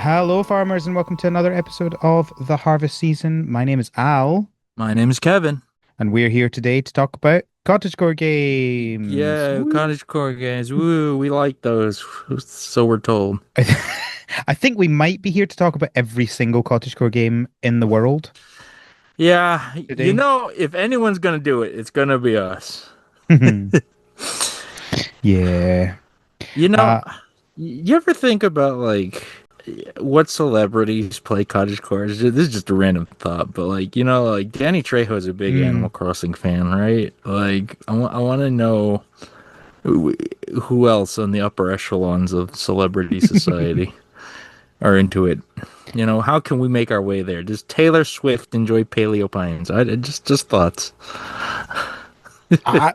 Hello, farmers, and welcome to another episode of the harvest season. My name is Al, My name is Kevin. and we're here today to talk about cottagecore games. Yeah, Woo. cottage core games. Woo, we like those. So we're told. I, th- I think we might be here to talk about every single cottagecore game in the world Yeah, today. if anyone's gonna do it, it's gonna be us. Yeah. You know, Uh, you ever think about like what celebrities play cottage core? This is just a random thought, but like Danny Trejo's a big mm. Animal Crossing fan, right? Like, I want to know who else on the upper echelons of celebrity society are into it. How can we make our way there? Does Taylor Swift enjoy paleo pines? I just thoughts. I,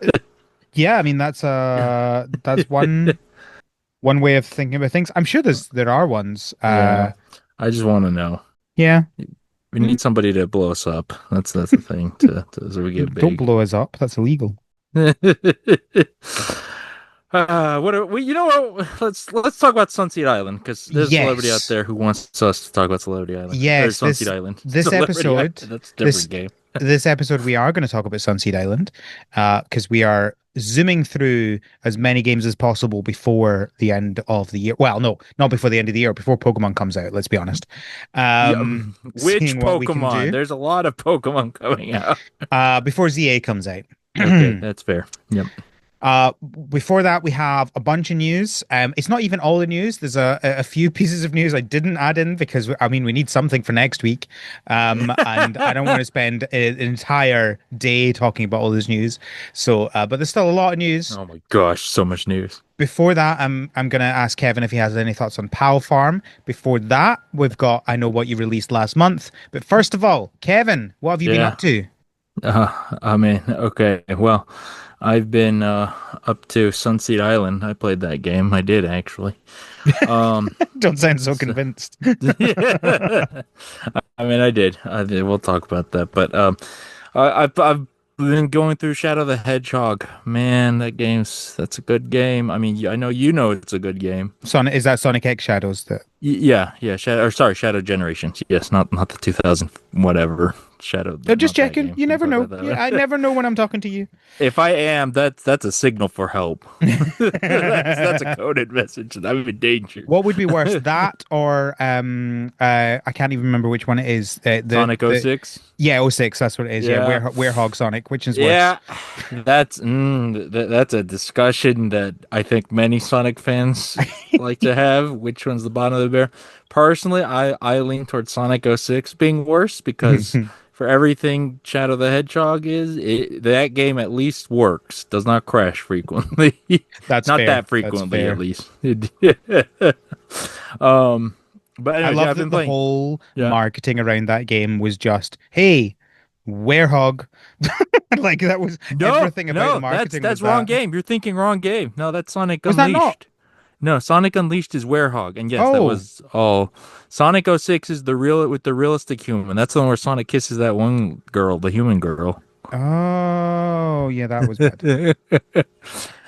yeah, I mean that's one way of thinking about things. I'm sure there are ones. Yeah, I just want to know. Yeah. We need somebody to blow us up. That's the thing so we get Don't big. blow us up. That's illegal. What are we? You know what? Let's talk about Sunseed Island because there's a celebrity out Yes. there who wants us to talk about Celebrity Island or Yes, Sunseed Island. this Celebrity Island. episode, That's a this different game. this episode, we are going to talk about Sunseed Island, because we are zooming through as many games as possible before the end of the year. Well, no, not before the end of the year, before Pokemon comes out. Let's be honest. Yeah, which Seeing what we can Pokemon? do, There's a lot of Pokemon coming out. before ZA comes out. Okay, that's fair. Yep. Uh, Before that, we have a bunch of news. It's not even all the news. There's a few pieces of news I didn't add in because I mean we need something for next week, and I don't want to spend an entire day talking about all this news. So, but there's still a lot of news. Oh my gosh, so much news. Before that, I'm gonna ask Kevin if he has any thoughts on Palfarm. Before that, we've got I know what you released last month. But first of all, Kevin, what have you been up Yeah. to? I mean, okay. Well, I've been up to Sunseed Island. I played that game. I did actually. Um, Don't sound so so- convinced. I mean, I did. I did. We'll talk about that. But I've been going through Shadow the Hedgehog. Man, that's a good game. I mean, I know it's a good game. Sonic, is that Sonic X Shadows that? Yeah. Shadow Generations. Yes, not the 2000 whatever Shadow. No, just Not that checking. game. You We'll never talk know. about Yeah, I that. never know when I'm talking to you. If I am, that's a signal for help. That's a coded message, and I'm in danger. What would be worse, that or I can't even remember which one it is. Sonic The '06. yeah, oh 06, that's what it is. Yeah, Yeah, Werehog Sonic, which is worse? yeah. That's a discussion that I think many Sonic fans like to have. Which one's the bottom of the bear? Personally, I lean towards Sonic '06 being worse because for everything Shadow the Hedgehog that game at least works. Does not crash frequently. That's Not fair. that That's frequently, at fair. least. But I anyways, yeah, love I've that been the playing. whole Yeah. marketing around that game was just, hey, Werehog. Like that was No, everything about the no, that's marketing was that's wrong that. game. You're thinking wrong game. No, that's Sonic Was that not? Unleashed. No, Sonic Unleashed is Werehog, and yes, that Oh. was all. Sonic '06 is the real with the realistic human. That's the one where Sonic kisses that one girl, the human girl. Oh, yeah, that was bad.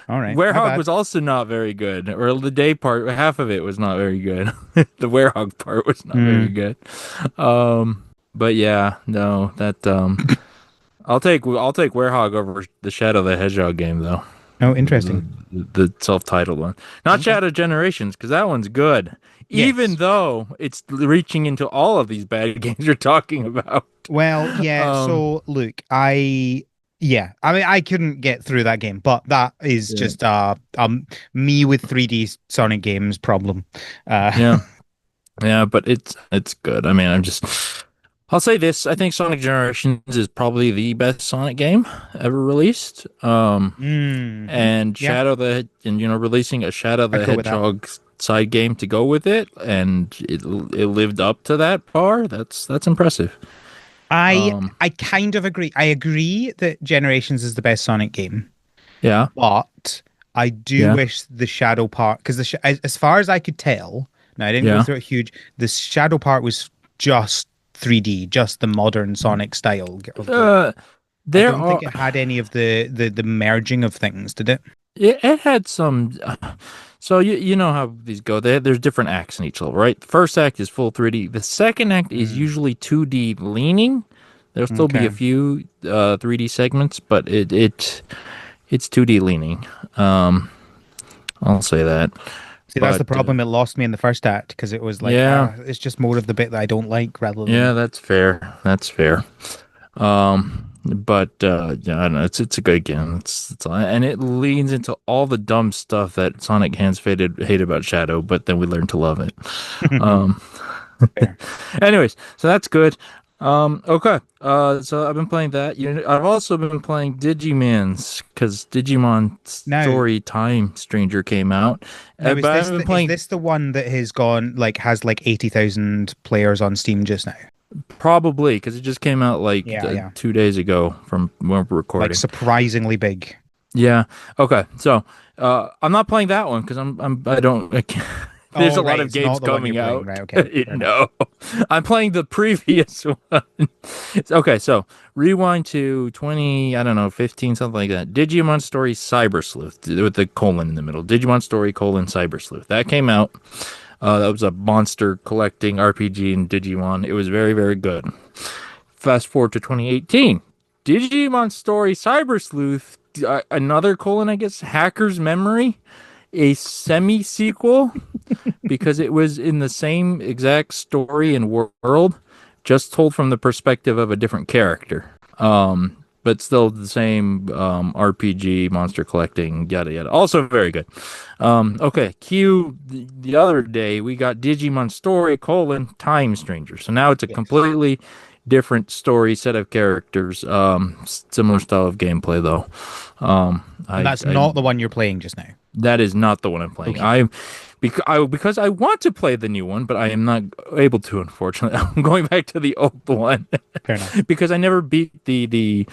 All right, my Werehog bad. was also not very good, or the day part, half of it was not very good. The Werehog part was not very Hmm. good. But yeah, no, that I'll take Werehog over the Shadow the Hedgehog game though. Oh, The, interesting. the self-titled one, not Okay. Shadow Generations, because that one's good. Even Yes. though it's reaching into all of these bad games you're talking about. Well, yeah. Um, So, look, yeah. I mean, I couldn't get through that game, but that is yeah, just me with 3D Sonic games problem. Uh, yeah, yeah, but it's good. I mean, I'll say this. I think Sonic Generations is probably the best Sonic game ever released. And yeah, releasing a Shadow I'd the go with that. Hedgehog side game to go with it, and it lived up to that bar. That's impressive. I Um, I kind of agree. I agree that Generations is the best Sonic game, yeah, but I do yeah, wish the Shadow part because as far as I could tell, now I didn't go yeah. through it huge. The Shadow part was just 3D, just the modern Sonic style of the. Uh, I there don't think are. it had any of the merging of things, did it? It had some. So you know how these go. There's different acts in each level, right? The first act is full 3D. The second act is Mm, usually 2D leaning. There'll still be a okay. few 3D segments, but it's 2D leaning. Um, I'll say that. See, that's But the problem. It lost me in the first act because it was like, yeah, it's just more of the bit that I don't like rather yeah, than. that's fair. That's fair. But yeah, I don't know. It's a good game. And it leans into all the dumb stuff that Sonic fans hate about Shadow, but then we learn to love it. Um, Fair. anyways, so that's good. Okay. So I've been playing that. I've also been playing Digimons because Digimon Now, Story Time Stranger came out. now But I haven't been is playing this the one that has gone like has like 80,000 players on Steam just now? probably because it just came out like Yeah, yeah. 2 days ago from when we're Like recording. surprisingly big. Yeah. Okay. So, I'm not playing that one because I don't, I can't, there's Oh, a lot right. of It's games not the one you're coming playing. out. Right. Okay. Fair enough. No, I'm playing the previous one. Okay. So rewind to 20, I don't know, 15, something like that. Digimon Story Cyber Sleuth with the colon in the middle. Digimon Story colon Cyber Sleuth. That came out. That was a monster collecting RPG in Digimon. It was very, very good. Fast forward to 2018. Digimon Story Cyber Sleuth, another colon, I guess, Hacker's Memory, a semi sequel because it was in the same exact story and world, just told from the perspective of a different character. But still the same RPG, monster collecting, yada yada. Also very good. Okay, Q. The other day we got Digimon Story colon Time Stranger. So now it's a Yes. completely different story, set of characters. Similar style of gameplay though. And that's I not the one you're playing just now. that is not the one I'm playing. Okay. Because I want to play the new one, but I am not able to. Unfortunately, I'm going back to the old one Fair enough. because I never beat the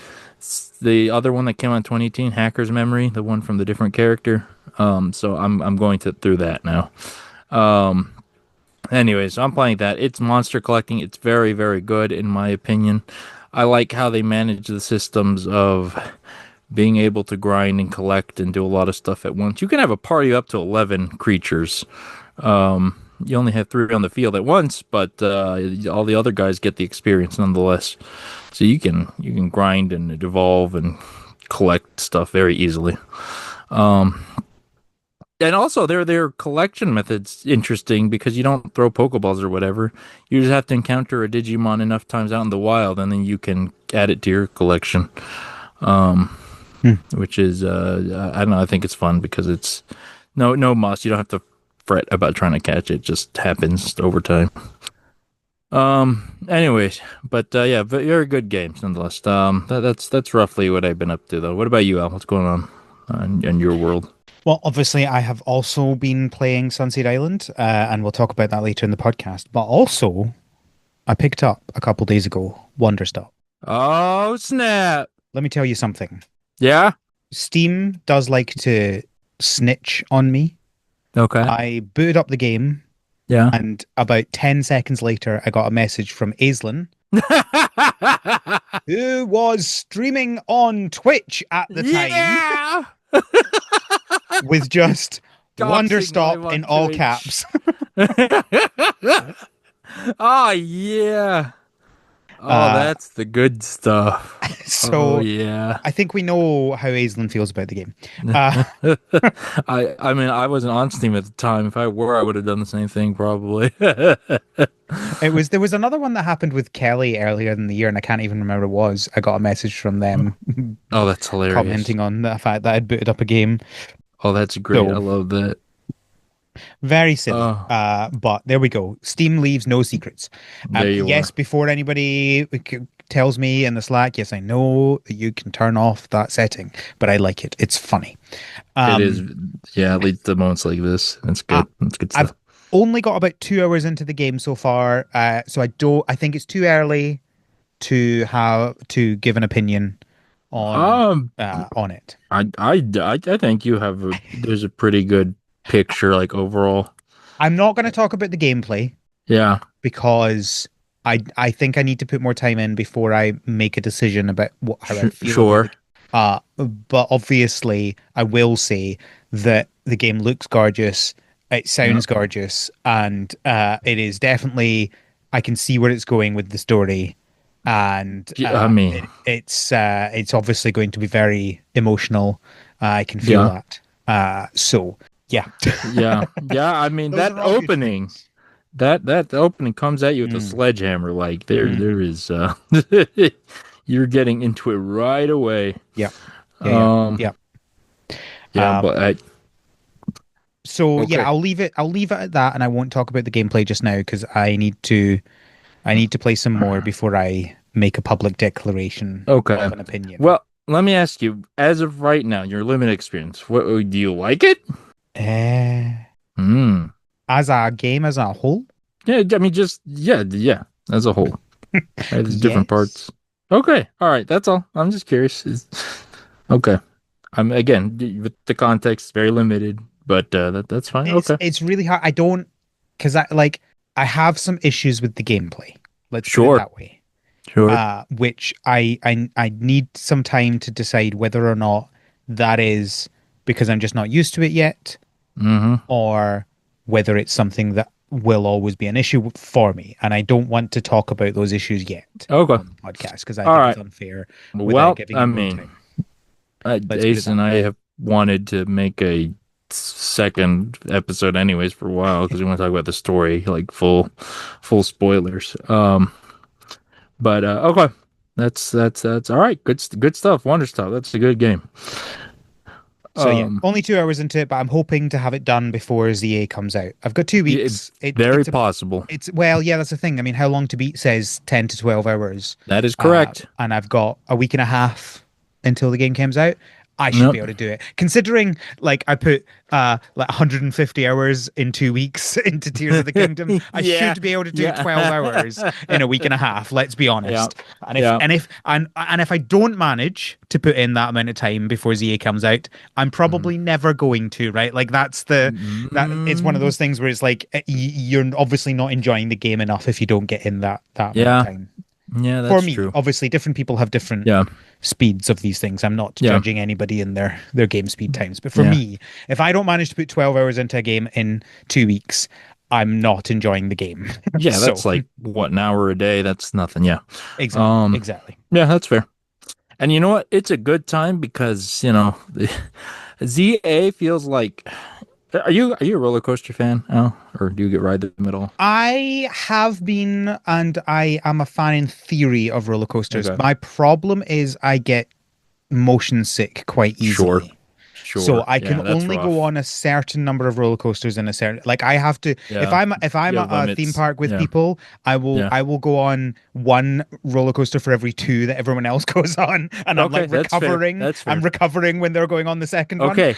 other one that came out in 2018, Hacker's Memory, the one from the different character. So I'm going through that now. Um, anyways, I'm playing that. It's monster collecting. It's very very good in my opinion. I like how they manage the systems of being able to grind and collect and do a lot of stuff at once. You can have a party up to 11 creatures. You only have 3 on the field at once, but all the other guys get the experience nonetheless. So you can grind and evolve and collect stuff very easily. And also their collection method's interesting because you don't throw Pokeballs or whatever. You just have to encounter a Digimon enough times out in the wild, and then you can add it to your collection. Um, Hmm. which is I don't know. I think it's fun because it's no must. You don't have to fret about trying to catch it. It just happens over time. Anyways, but yeah, very good games nonetheless. That's roughly what I've been up to though. What about you, Al? What's going on in your world? Well, obviously, I have also been playing Sunseed Island, and we'll talk about that later in the podcast. But also, I picked up a couple days ago Wonderstop. Oh snap! Let me tell you something. Yeah. Steam does like to snitch on me. Okay. I booted up the game, Yeah. and about 10 seconds later, I got a message from Aislinn, who was streaming on Twitch at the time Yeah. with just Doxing live Wonderstop in on all Twitch. caps. Oh yeah. Oh, Uh, that's the good stuff. Oh so yeah. I think we know how Aislinn feels about the game. Uh, I mean I wasn't on Steam at the time. If I were, I would have done the same thing probably. there was another one that happened with Kelly earlier in the year, and I can't even remember what it was. I got a message from them Oh, that's hilarious. commenting on the fact that I'd booted up a game. Oh, that's great. I So love that. very silly. Oh, But there we go. Steam leaves no secrets. there you Yes, are. before anybody tells me in the Slack, yes, I know that you can turn off that setting, but I like it. It's funny. It is, Um, yeah, at least the moments like this. That's I, good. That's good I've stuff. only got about 2 hours into the game so far, so I think it's too early to give an opinion Um, on it. I think there's a pretty good picture, like overall. I'm not going to talk about the gameplay Yeah, because I think I need to put more time in before I make a decision about how I feel about sure. it. But obviously, I will say that the game looks gorgeous, it Yeah. sounds gorgeous, and it is definitely. I can see where it's going with the story, and I mean, it's obviously going to be very emotional. I can feel yeah. that. So yeah, Yeah. Yeah, I mean those that are all good opening, things. that opening comes at you with a Mm, sledgehammer. Like there mhm. is you're getting into it right away. Yeah, yeah, Um yeah. yeah, Um, but so yeah, okay. I'll leave it at that, and I won't talk about the gameplay just now because I need to play some more before I make a public declaration Okay. of an opinion. Well, let me ask you, as of right now, your limited experience, what do you like it? Uh, Hmm. as a game as a whole, Yeah, I mean just yeah, as a whole. Right, there's different yes. parts. Okay. All right, that's all. I'm just curious. Okay. I'm again with the context very limited, but that's fine. Okay. It's really hard. I don't because I have some issues with the gameplay. Let's put it Sure. that way. Sure. Which I need some time to decide whether or not that is because I'm just not used to it yet, Mm-hmm. or whether it's something that will always be an issue for me. And I don't want to talk about those issues yet Okay. on the podcast because I All think it's right. unfair without Well, giving I it more mean, time. Let's put it Ace that and I way. have wanted to make a second episode anyways for a while because we want to talk about the story, like full spoilers. But okay. That's all right. Good stuff. Wonder stuff. That's a good game. So yeah, Um, only 2 hours into it, but I'm hoping to have it done before ZA comes out. I've got two yeah, weeks. very possible. It's well, yeah, that's the thing. I mean, how long to beat says 10 to 12 hours, That is correct. and I've got a week and a half until the game comes out. I should be Yep. able to do it. Considering like I put like 150 hours in 2 weeks into Tears of the Kingdom, I Yeah. should be able to do 12 hours Yeah. in a week and a half, let's be Yeah. honest. Yeah. And if I don't manage to put in that amount of time before ZA comes out, I'm Mhm. probably never going to, right? Like that it's one of Mm, those things where it's like you're obviously not enjoying the game enough if you don't get in that amount of yeah. time. Yeah, For that's me, true. obviously different people have different Yeah. speeds of these things. I'm not Yeah. judging anybody in their game speed times. But for Yeah. me, if I don't manage to put 12 hours into a game in 2 weeks, I'm not enjoying the game. Yeah, So that's like what, an hour a day? That's nothing. Yeah. exactly, Um, exactly. yeah, that's fair. And you know what? It's a good time because, the ZA feels like are you a roller coaster fan, Al? Or do you get ride the middle? I have been, and I am a fan in theory of roller coasters. Okay. My problem is I get motion sick quite Sure. easily. So Sure. I can Yeah, that's only go rough. on a certain number of roller coasters in a certain like I have to Yeah. if I'm You at have a theme limits. park with Yeah. people, Yeah. I will go on one roller coaster for every two that everyone else goes on, and I'm Okay, like that's fair. recovering. That's I'm fair. recovering when they're going on the second one. Okay,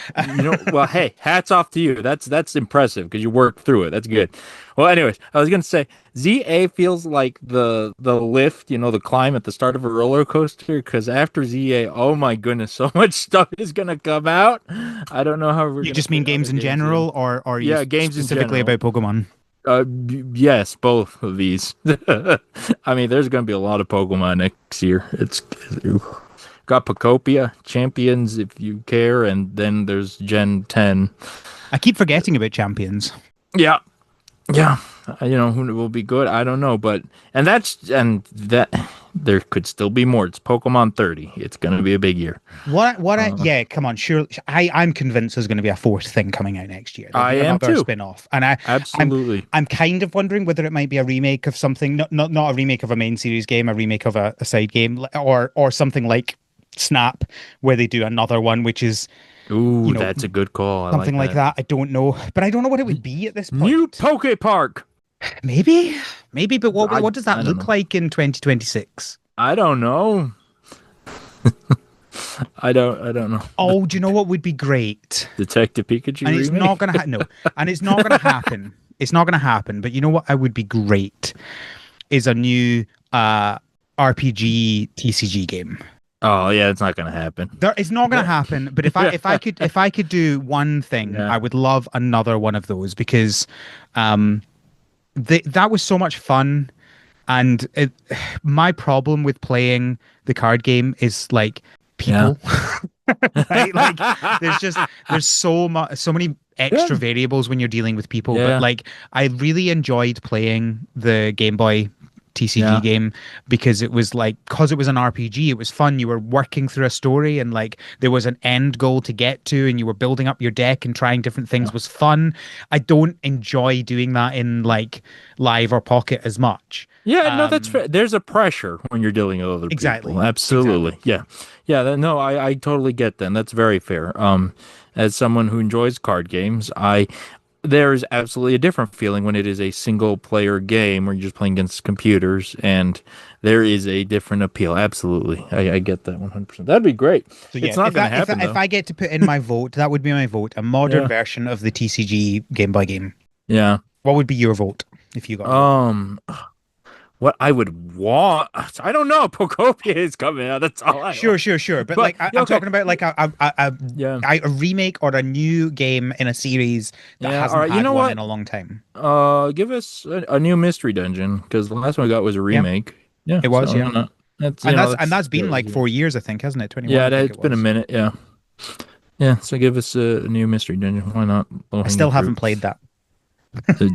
well, hey, hats off to you. That's impressive because you worked through it. That's good. Well, anyways, I was gonna say ZA feels like the lift, the climb at the start of a roller coaster. Because after ZA, oh my goodness, so much stuff is gonna come out. I don't know how we're You gonna just mean fit games other in games in. general, or are you Yeah, games in specifically general. about Pokemon? Yes, both of these. I mean, there's gonna be a lot of Pokemon next year. It's got Pocopia, Champions if you care, and then there's Gen 10. I keep forgetting about Champions. Yeah, yeah. Who will be good? I don't know, but and that there could still be more. It's Pokemon 30. It's gonna be a big year. Yeah, come on, sure. I'm convinced there's going to be a fourth thing coming out next year. There'll I be am another too. spin-off. And I'm Absolutely. I'm kind of wondering whether it might be a remake of something, not a remake of a main series game, a remake of a side game, or something like Snap, where they do another one, which is, Ooh, you know, that's a good call. I like something like that. that. I don't know, but I don't know what it would be at this New point. Poke Park. Maybe, maybe, but what does that I don't look know. like in 2026? I don't know. I don't know. Oh, do you know what would be great? Detective Pikachu And it's not remake. gonna no, and it's not gonna happen. It's not gonna happen. But you know what? I would be great is a new RPG TCG game. Oh yeah, it's not gonna happen. It's not gonna happen. But if I could do one thing, Yeah. I would love another one of those because um that was so much fun. And my problem with playing the card game is like Yeah. people. Right? Like there's so many Yeah. extra variables when you're dealing with people. But Yeah. like I really enjoyed playing the Game Boy TCG Yeah. game because it was like because it was an RPG, it was fun. You were working through a story and like there was an end goal to get to, and you were building up your deck and trying different things was fun. I don't enjoy doing that in like Live or Pocket as much. Yeah, no, that's Um, fair. There's a pressure when you're dealing with other people. exactly. Absolutely. Exactly. Yeah. Yeah, no, I totally get that. And that's very fair. As someone who enjoys card games, there is absolutely a different feeling when it is a single player game where you're just playing against computers, and there is a different appeal. Absolutely. I get that 100%. That'd be great. So It's yeah, not going to happen if though. I get to put in my vote, that would be my vote. A modern Yeah. version of the TCG Game Boy game. Yeah. What would be your vote if you got a vote? Um, what I would want, I don't know. Pocopia is coming out. That's all I want. Sure. But But like, yeah, I'm okay. talking about like Yeah. a remake or a new game in a series that Yeah. All hasn't right. You had know one what? in a long time. Give us a new mystery dungeon because the last one we got was a Yeah, remake. Yeah, it was. so Yeah, that's and that's that's been like 4 years, I think, hasn't it? 21, yeah, I think it's it been a was. minute. Yeah, yeah. So give us a new mystery dungeon. Why not? Low I hanging still haven't fruit. played that. Uh,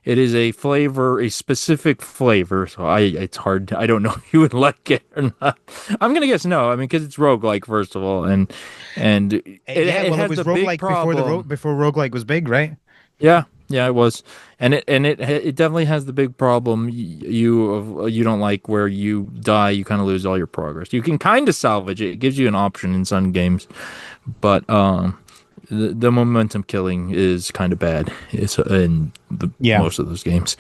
it is a flavor, a specific flavor. So it's hard. I don't know if you would like it or not. I'm gonna guess no. I mean, because it's roguelike first of all, and Yeah, it well, it has was the big roguelike before problem. before roguelike was big, right? Yeah, yeah, it was, and it definitely has the big problem you don't like where you die, you kind of lose all your progress. You can kind of salvage it; it gives you an option in some games, but the momentum killing is kind of bad. It's in Yeah. most of those games.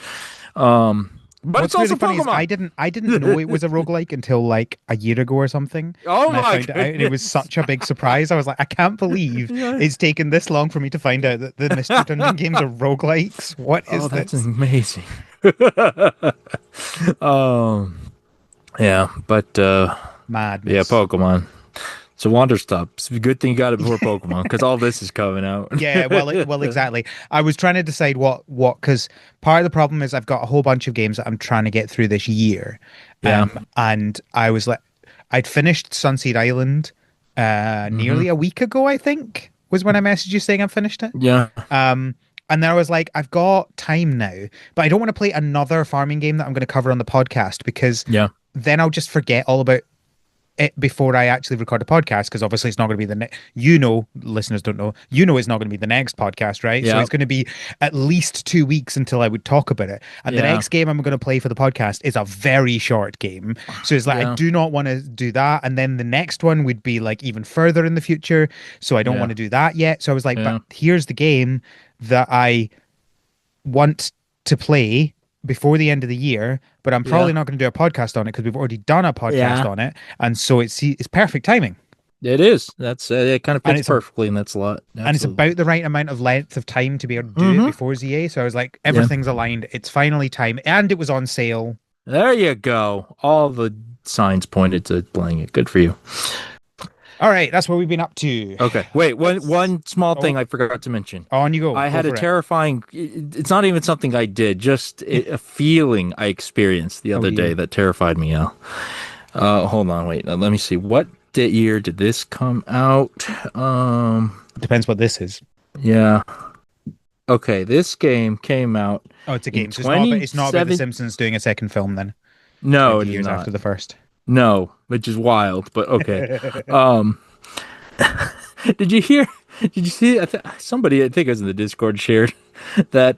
But it's What's really also funny is Pokemon. I didn't know it was a roguelike until like a year ago or something. Oh And I my found it out and it was goodness! such a big surprise. I was like, I can't believe Yeah. it's taken this long for me to find out that the Mystery Dungeon games are roguelikes. What Oh, is that's this? amazing. Um, yeah, but yeah, Madness. Pokemon. So Wander stops. Good thing you got it before Pokemon, because all this is coming out. Yeah, well, exactly. I was trying to decide because part of the problem is I've got a whole bunch of games that I'm trying to get through this year, Yeah. and I was like, I'd finished Sunseed Island, Hmm. nearly a week ago, I think, was when I messaged you saying I've finished it. Yeah. Um, and then I was like, I've got time now, but I don't want to play another farming game that I'm going to cover on the podcast because Yeah. then I'll just forget all about it before I actually record a podcast because obviously it's not going to be the next, listeners don't know, it's not going to be the next podcast, right? So Yeah. it's going to be at least 2 weeks until I would talk about it. And the Yeah. next game I'm going to play for the podcast is a very short game. So it's like, I Yeah. do not want to do that. And then the next one would be like even further in the future. So I don't Yeah. want to do that yet. So I was like, but Yeah. here's the game that I want to play before the end of the year, but I'm Yeah. probably not going to do a podcast on it because we've already done a podcast Yeah. on it, and so it's perfect timing, It is. That's it. Kind of and fits perfectly, and that's a lot. it's Absolutely. about the right amount of length of time to be able to do it Hmm. before ZA. So I was like, Yeah. everything's aligned. It's finally time, and it was on sale. There you go. All the signs pointed to playing it. Good for you. All right, that's what we've been up to. Okay. Wait. One small thing Oh, I forgot to mention. on you go. I Go had a for it. terrifying. It's not even something I did. Just a feeling I experienced the Oh other day dear. that terrified me out. Hold on. Wait. Let me see. What year did this come out? Depends what this is. Yeah. Okay. This game came out Oh, it's a in game. So it's not about the 27. Simpsons doing a second film then, No, 20 it is years not. after the first. No, which is wild. But okay. Um. Did you hear? Did you see? Somebody, I think it was in the Discord, shared that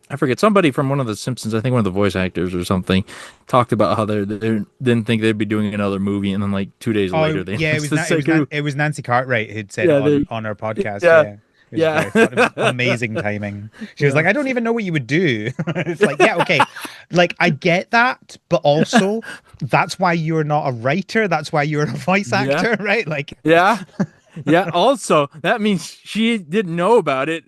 I forget, somebody from one of the Simpsons, I think one of the voice actors or something, talked about how they didn't think they'd be doing another movie, and then like 2 days later Oh they yeah, announced the second. It was Nancy Cartwright who'd said it Yeah, they, on our podcast. yeah, Yeah, it was yeah, very fun. It was amazing timing. She was yeah, like, I don't even know what you would do. It's like, yeah, okay, like I get that, but also that's why you're not a writer. That's why you're a voice yeah, actor, right? Like, yeah, yeah. Also, that means she didn't know about it.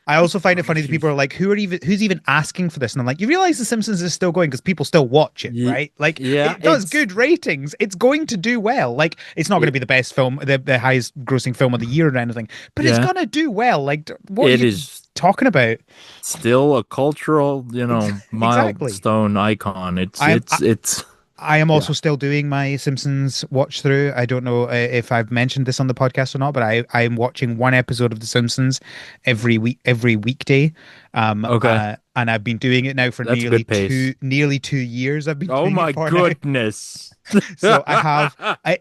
I also find it Oh, funny that people she's, are like, who's even asking for this? And I'm like, you realize The Simpsons is still going because people still watch it, yeah, right? Like yeah, it does it's good ratings. It's going to do well. Like it's not going to it, be the best film, the highest grossing film of the year or anything, but it's yeah, gonna do well. Like what are it you is talking about? still a cultural, Ex- exactly. milestone icon. It's I'm it's it's. I am Yeah. also still doing my Simpsons watch through. I don't know if I've mentioned this on the podcast or not, but I am watching one episode of The Simpsons every weekday. Okay. And I've been doing it now for That's a good pace. nearly 2 years. I've been Oh doing it my for now. goodness. So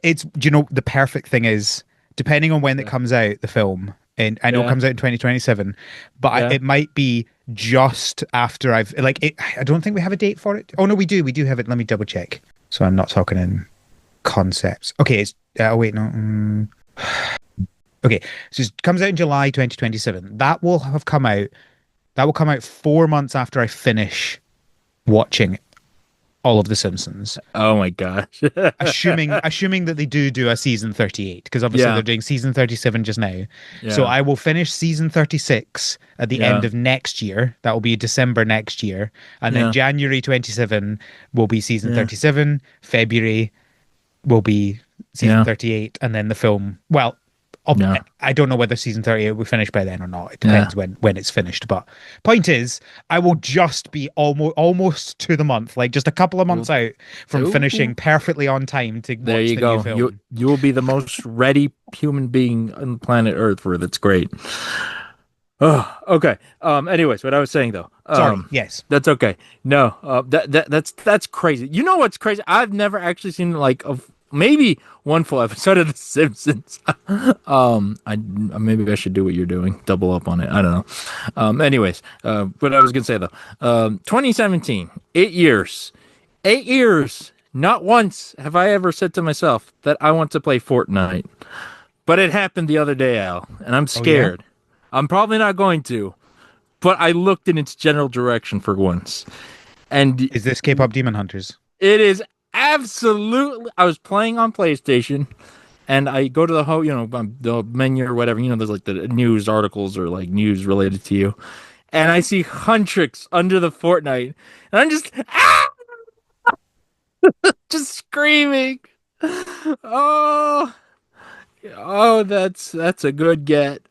it's, the perfect thing is, depending on when it Yeah. comes out, the film, and I know it Yeah. comes out in 2027, but Yeah. it might be just after I don't think we have a date for it. Oh no, we do have it. Let me double check. So I'm not talking in concepts. Okay, it's, oh wait, no. Okay, so it comes out in July 2027. That will come out 4 months after I finish watching all of The Simpsons. Oh my gosh. Assuming that they do a season 38, because obviously Yeah. they're doing season 37 just now. So Yeah. I will finish season 36 at the end Yeah. of next year. That will be December next year. And then Yeah. January 27 will be season Yeah. 37. February will be season Yeah. 38. And then the film, well, Yeah. I don't know whether season 38 will finish by then or not. It Yeah. depends when it's finished. But point is, I will just be almost to the month, like just a couple of months out from Ooh. finishing perfectly on time to There watch you the new go. You film. you will be the most ready human being on planet Earth for it. That's great. Oh, okay. Anyways, what I was saying though. Sorry. Yes. That's okay. No, that's crazy. You know what's crazy? I've never actually seen like maybe one full episode of The Simpsons. I maybe I should do what you're doing, double up on it. I don't know. Anyways, what I was gonna say though, 2017, 8 years, 8 years. Not once have I ever said to myself that I want to play Fortnite, but it happened the other day, Al, and I'm Oh yeah. scared. I'm probably not going to, but I looked in its general direction for once, and Is this K-pop Demon Hunters? it is absolutely. I was playing on PlayStation, and I go to the the menu or whatever. There's like the news articles or like news related to you, and I see Huntrix under the Fortnite, and I'm just just screaming. Oh, oh, that's a good get.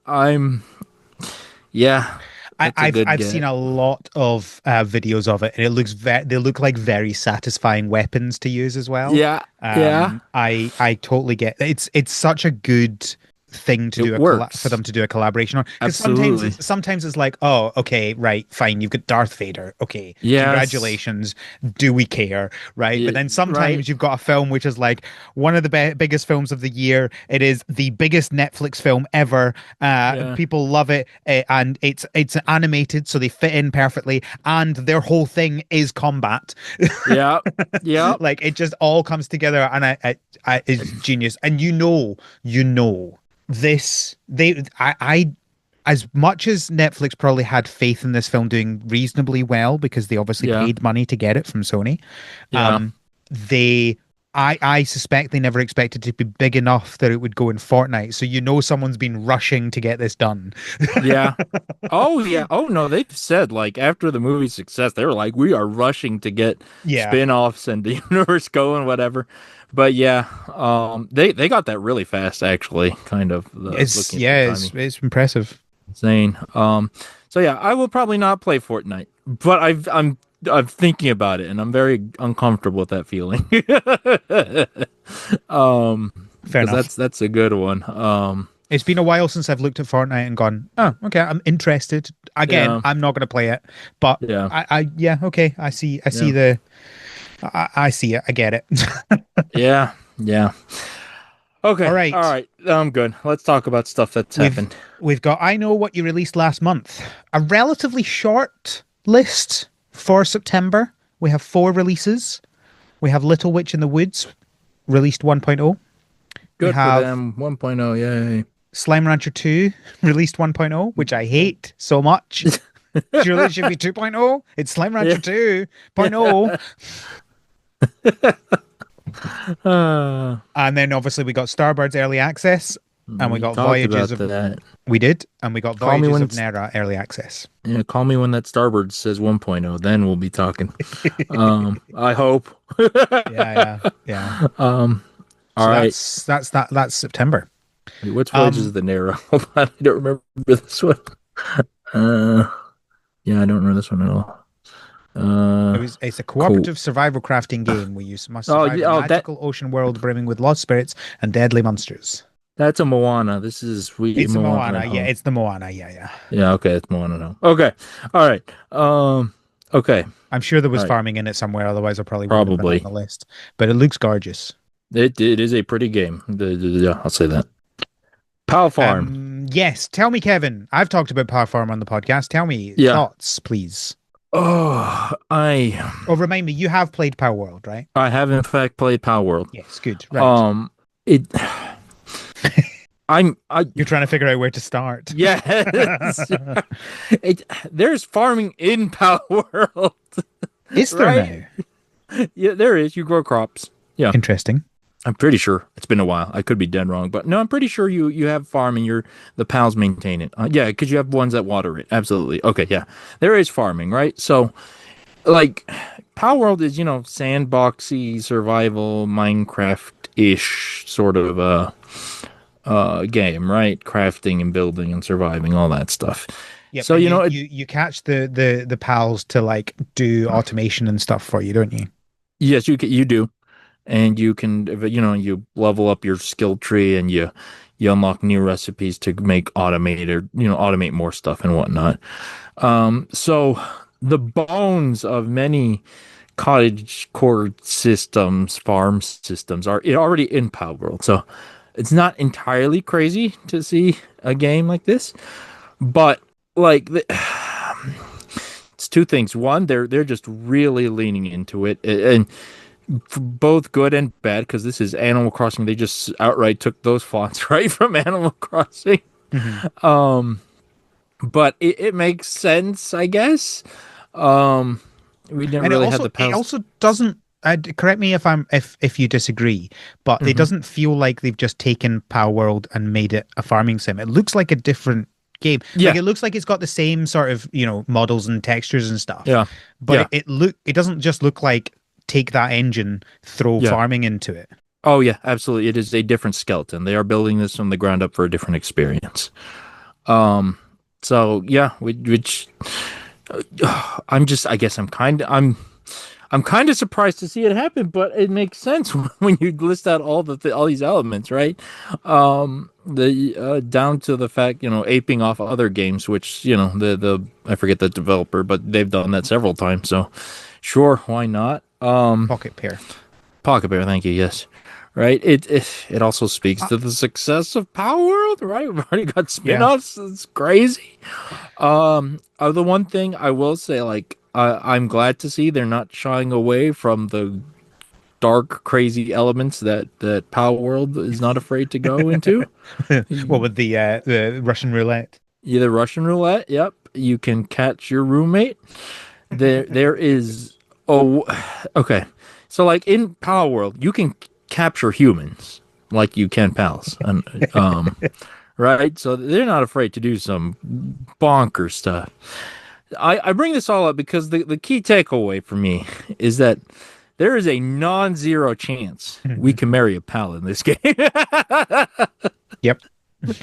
Yeah, that's a good I've seen get. a lot of videos of it, and they look like very satisfying weapons to use as well. Yeah, yeah, I totally get it's such a good thing to it do for works. them to do a collaboration on, because Absolutely. sometimes it's like, oh, okay, right, fine, you've got Darth Vader, okay, Yes. congratulations, do we care, right? But then Right. sometimes you've got a film which is like one of the biggest films of the year. It is the biggest Netflix film ever. Yeah. People love it, and it's animated, so they fit in perfectly, and their whole thing is combat. Yeah. Yeah. Like it just all comes together, and it's genius. And this I as much as Netflix probably had faith in this film doing reasonably well, because they obviously Yeah. paid money to get it from Sony. Yeah. um they I suspect they never expected it to be big enough that it would go in Fortnite. So someone's been rushing to get this done. Yeah. Oh yeah. Oh no, they've said like after the movie's success, they were like, we are rushing to get Yeah. spin-offs and the universe going, whatever. But yeah, they got that really fast actually, kind of It's looking at the timing. it's impressive. Insane. So yeah, I will probably not play Fortnite, but I'm thinking about it and I'm very uncomfortable with that feeling. Fair Because enough. that's a good one. It's been a while since I've looked at Fortnite and gone, oh, okay, I'm interested. Again, Yeah, I'm not going to play it, but yeah, yeah, okay, I see yeah, I see it. I get it. yeah, yeah. Okay, All all right. right, I'm good. Let's talk about stuff that's We've happened. we've got I Know What You Released Last Month. A relatively short list for September. We have 4 releases. We have Little Witch in the Woods, released 1.0. We Good for have them. 1.0, yay. Slime Rancher 2, released 1.0, which I hate so much. Surely it should be 2.0. It's Slime Yeah. Rancher 2.0. And then obviously we got Starbird's early access, and we We got talked Voyages about of that. we did, and we got Call me Voyages when of it's Nera early access. Yeah, call me when that Starbird says 1.0. Then we'll be talking. I hope. Yeah, yeah, yeah. All So right. that's September. Wait, what's Voyages of Um, the Narrow? Hold on, I don't remember this one. Uh, yeah, I don't remember this one at all. Uh, It's a cool. cooperative survival crafting game where you must Oh, survive yeah, in a oh, that magical ocean world brimming with lost spirits and deadly monsters. that's a Moana. This is sweet It's a Moana at Moana. Yeah, home. it's the Moana. Yeah, yeah. Yeah, okay, it's Moana at home. Okay, all right. Okay, I'm sure there all was right. farming in it somewhere, otherwise I probably wouldn't have been on Probably the list. But it looks gorgeous. it is a pretty game. Yeah, I'll say that. Pal Farm. Yes. Tell me, Kevin. I've talked about Palfarm on the podcast. Tell me Yeah. thoughts, please. Oh, Oh, remind me, you have played Power World, right? I have in fact played Pal World. Yes, good. Right. Um, it. I You're trying to figure out where to start. yes. There's farming in Pal World, Is there right? now? Yeah, there is. You grow crops. Yeah. Interesting. I'm pretty sure it's been a while. I could be dead wrong, but no, I'm pretty sure you have farm and the pals maintain it. Yeah, because you have ones that water it. Absolutely. Okay, yeah, there is farming, right? So, like, Power World is sandboxy survival Minecraft ish sort of game, right? Crafting and building and surviving, all that stuff. Yep. So And you catch the pals to like do automation and stuff for you, don't you? yes, you do. And you can you level up your skill tree and you unlock new recipes to make automate more stuff and whatnot. So the bones of many cottage core systems, farm systems are already in Power World. So it's not entirely crazy to see a game like this, but like it's two things. One, they're just really leaning into it, and both good and bad, because this is Animal Crossing. They just outright took those fonts right from Animal Crossing. Mhm. But it makes sense, I guess. We didn't And really have the it past. also doesn't. Correct me if you disagree, but it Hmm. doesn't feel like they've just taken Power World and made it a farming sim. It looks like a different game. Like Yeah, it looks like it's got the same sort of models and textures and stuff, yeah, but yeah, it doesn't just look like take that engine, throw yeah. farming into it. Oh, yeah, absolutely. It is a different skeleton. They are building this from the ground up for a different experience. Um, so yeah, which I guess I'm kind of surprised to see it happen, but it makes sense when you list out all these elements, right? The down to the fact, aping off other games, which the I forget the developer, but they've done that several times. So sure, why not? Pocket pair. Pocket Bear, thank you. Yes, right. It also speaks Uh, to the success of Power World, right? We've already got yeah. spin-offs. It's crazy. The one thing I will say, like, I'm glad to see they're not shying away from the dark, crazy elements that Power World is not afraid to go into. What with the Russian roulette? Either Russian roulette, yep. You can catch your roommate. There is oh okay. So like in Power World, you can capture humans like you can pals. And right? So they're not afraid to do some bonker stuff. I bring this all up because the key takeaway for me is that there is a non-zero chance we can marry a pal in this game. Yep.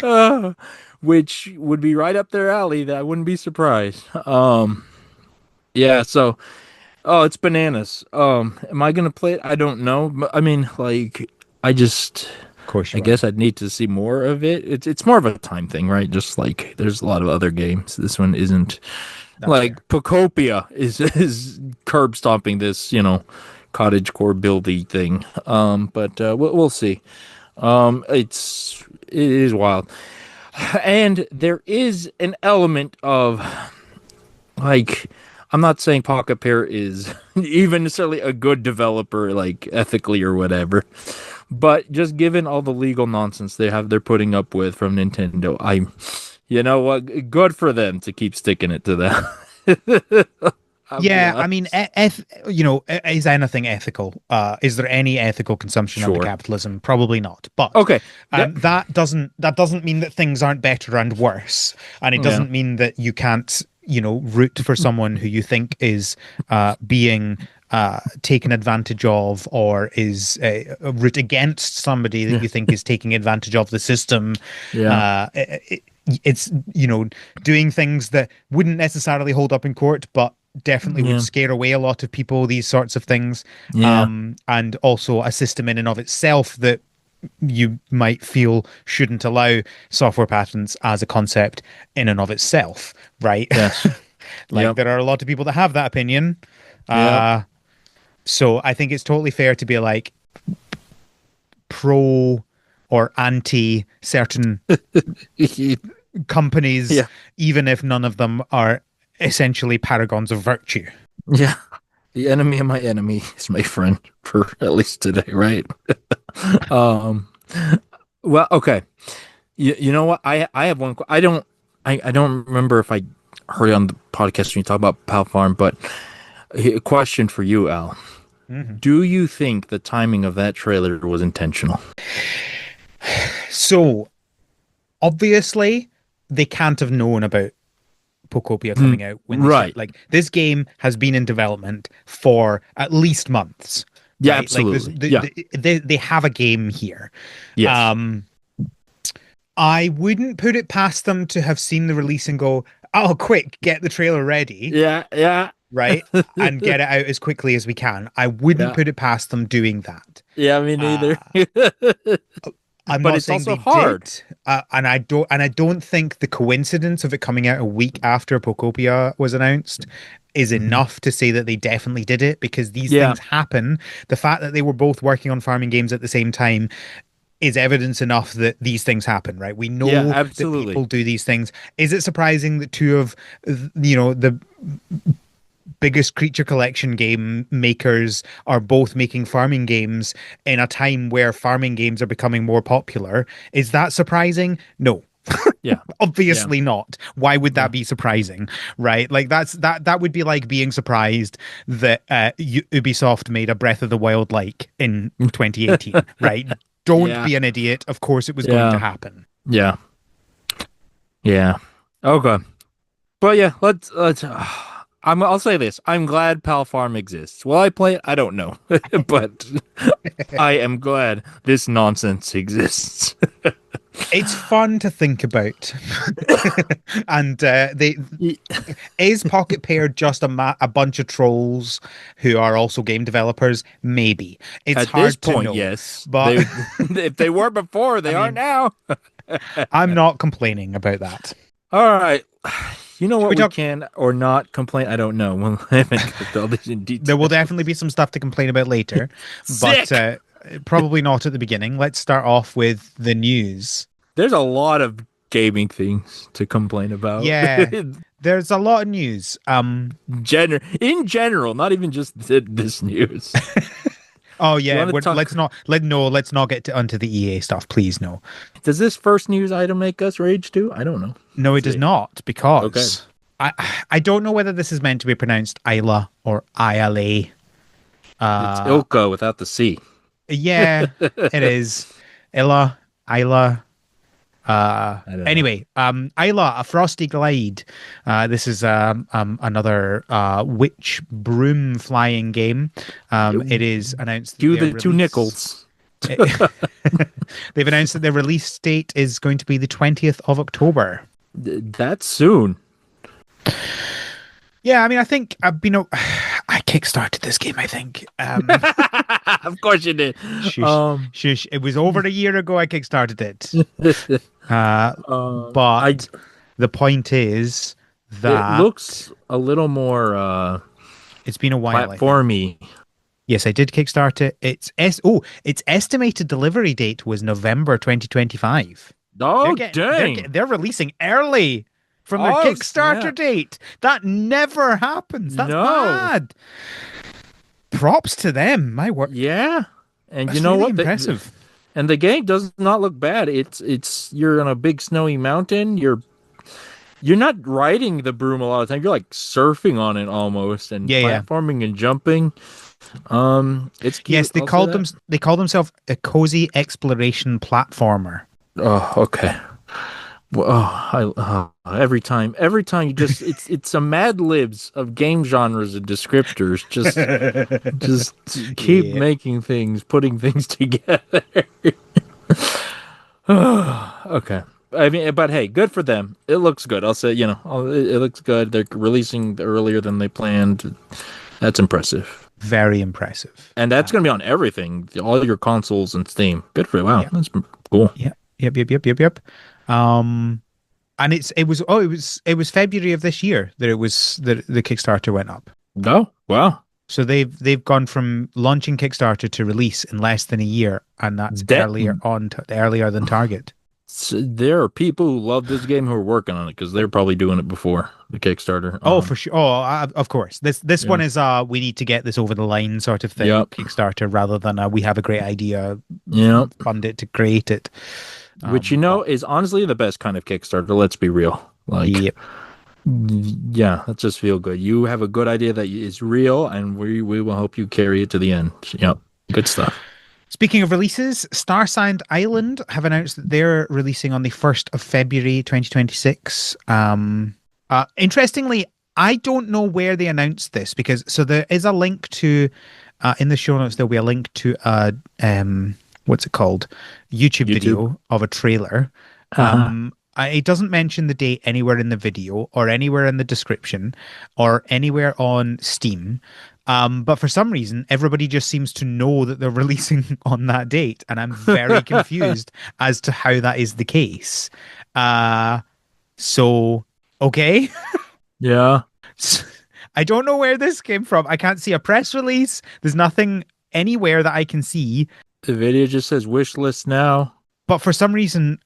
Uh, which would be right up their alley. That I wouldn't be surprised. Yeah, so it's bananas. Am I gonna play it? I don't know. I mean, like, I just, Of course I you are. guess I'd need to see more of it. It's more of a time thing, right? Just like there's a lot of other games. This one isn't. That's Like fair. Pocopia is curb stomping this, cottage core buildy thing. But we'll see. It is wild, and there is an element of like, I'm not saying Pocket Pair is even necessarily a good developer, like ethically or whatever, but just given all the legal nonsense they're putting up with from Nintendo, you know what, good for them to keep sticking it to that. I'll be Yeah, I mean, honest. is anything ethical? Is there any ethical consumption under Sure. capitalism? Probably not. But Okay. Yep. that doesn't mean that things aren't better and worse, and it Yeah. doesn't mean that you can't, root for someone who you think is being taken advantage of, or is root against somebody that Yeah. you think is taking advantage of the system. Yeah. It's doing things that wouldn't necessarily hold up in court, but definitely would Yeah. scare away a lot of people, these sorts of things. Yeah. And also a system in and of itself that you might feel shouldn't allow software patents as a concept in and of itself, right? Yes. Like Yep. there are a lot of people that have that opinion. Yep. Uh, so I think it's totally fair to be like pro or anti certain companies, Yeah. even if none of them are essentially paragons of virtue. Yeah. The enemy of my enemy is my friend for at least today, right? um well, okay. You know what? I have one I don't remember if I heard it on the podcast when you talk about Palfarm, but a question for you, Al. Mhm. Do you think the timing of that trailer was intentional? So obviously, they can't have known about Pocopia coming out when they said Right. like this game has been in development for at least months, Yeah, right? Like this, absolutely. Yeah. they have a game here. Yes. Um, I wouldn't put it past them to have seen the release and go, "Oh, quick, get the trailer ready." Yeah, yeah. Right, and get it out as quickly as we can. I wouldn't Yeah. put it past them doing that. Yeah, me Uh, neither. I'm But not it's saying also they hard. did, and I don't think the coincidence of it coming out a week after Pocopia was announced is Mhm. enough to say that they definitely did it because these Yeah. things happen. The fact that they were both working on farming games at the same time is evidence enough that these things happen, right? We Yeah, know that absolutely. people do these things. Is it surprising that two of the biggest creature collection game makers are both making farming games in a time where farming games are becoming more popular? Is that surprising? No. Yeah. Yeah. Obviously not. Why would Yeah. that be surprising, right? Like that would be like being surprised that Ubisoft made a Breath of the Wild like in 2018, right? Don't Yeah. be an idiot. Of course it was going to Yeah. happen. Yeah. Yeah. Okay. But yeah, let's I'll say this. I'm glad Pal Farm exists. Will I play it? I don't know. But I am glad this nonsense exists. It's fun to think about. And they Y- is Pocket Pair just a bunch of trolls who are also game developers? Maybe. It's At this hard to point, know. yes. But They if they were before, I they are mean, now. I'm not complaining about that. All right. You know Should we what we talk? can or not complain? I don't know. Well, I haven't cooked all this in There will detail. definitely be some stuff to complain about later, but Sick. probably not at the beginning. Let's start off with the news. There's a lot of gaming things to complain about. Yeah, there's a lot of news. In general, not even just this news. Oh You yeah, want to talk? let's not get onto the EA stuff, please. No, Does this first news item make us rage too? I don't know. no, it Let's does see. not Okay. because I I don't know whether this is meant to be pronounced Isla or Isla. It's Uh, Ilka without the C. yeah, it is Illa, Isla. I don't know. Anyway, Isla, a frosty glide. This is another witch broom flying game. It is announced that Cue their the two release. nickels. They've announced that their release date is going to be the 20th of October. That's soon. Yeah, I mean, I think I've been. I kickstarted this game. I think. Of course you did. Shush, shush. It was over a year ago. I kickstarted it. I But the point is it that looks a little more it's been a while. I think. platformy. Yes, I did kickstart it. Its estimated delivery date was November 2025. Oh They're dang! they're releasing early from their Oh Kickstarter snap! date. That never happens. That's No. mad. Props to them. My word. Yeah, and That's you know really what? impressive. And the game does not look bad. It's you're on a big snowy mountain. You're not riding the broom a lot of the time. You're like surfing on it almost and Yeah. platforming and jumping. It's cute. Yes, I'll say that. they call themselves a cozy exploration platformer. Oh, okay. Well, every time you just it's a Mad Libs of game genres and descriptors. Just keep Yeah. making things, putting things together. Okay. I mean, but hey, good for them. It looks good. I'll say, it looks good. They're releasing earlier than they planned. That's impressive. Very impressive. And that's going to be on everything, all your consoles and Steam. Good for you. Wow, Yeah, that's cool. yeah, yep. Um, and it was February of this year that it was the Kickstarter went up. Oh, wow. So they've gone from launching Kickstarter to release in less than a year, and that's That earlier than target. there are people who love this game who are working on it because they're probably doing it before the Kickstarter. Oh, for sure. Oh, of course. This Yeah. one is we need to get this over the line sort of thing, Yep. Kickstarter, rather than we have a great idea, Yeah. fund it to create it. Which But is honestly the best kind of Kickstarter. Let's be real. Like, yeah. yeah, let's just feel good. You have a good idea that is real, and we will help you carry it to the end. Yep. Good stuff. Speaking of releases, Sunseed Island have announced that they're releasing on the 1st of February 2026. Interestingly, I don't know where they announced this because there is a link to in the show notes there'll be a link to a what's it called? YouTube video of a trailer. Uh-huh. It doesn't mention the date anywhere in the video or anywhere in the description or anywhere on Steam. But for some reason, everybody just seems to know that they're releasing on that date, and I'm very confused as to how that is the case. So okay. Yeah. I don't know where this came from. I can't see a press release. There's nothing anywhere that I can see. The video just says wish list now. But for some reason,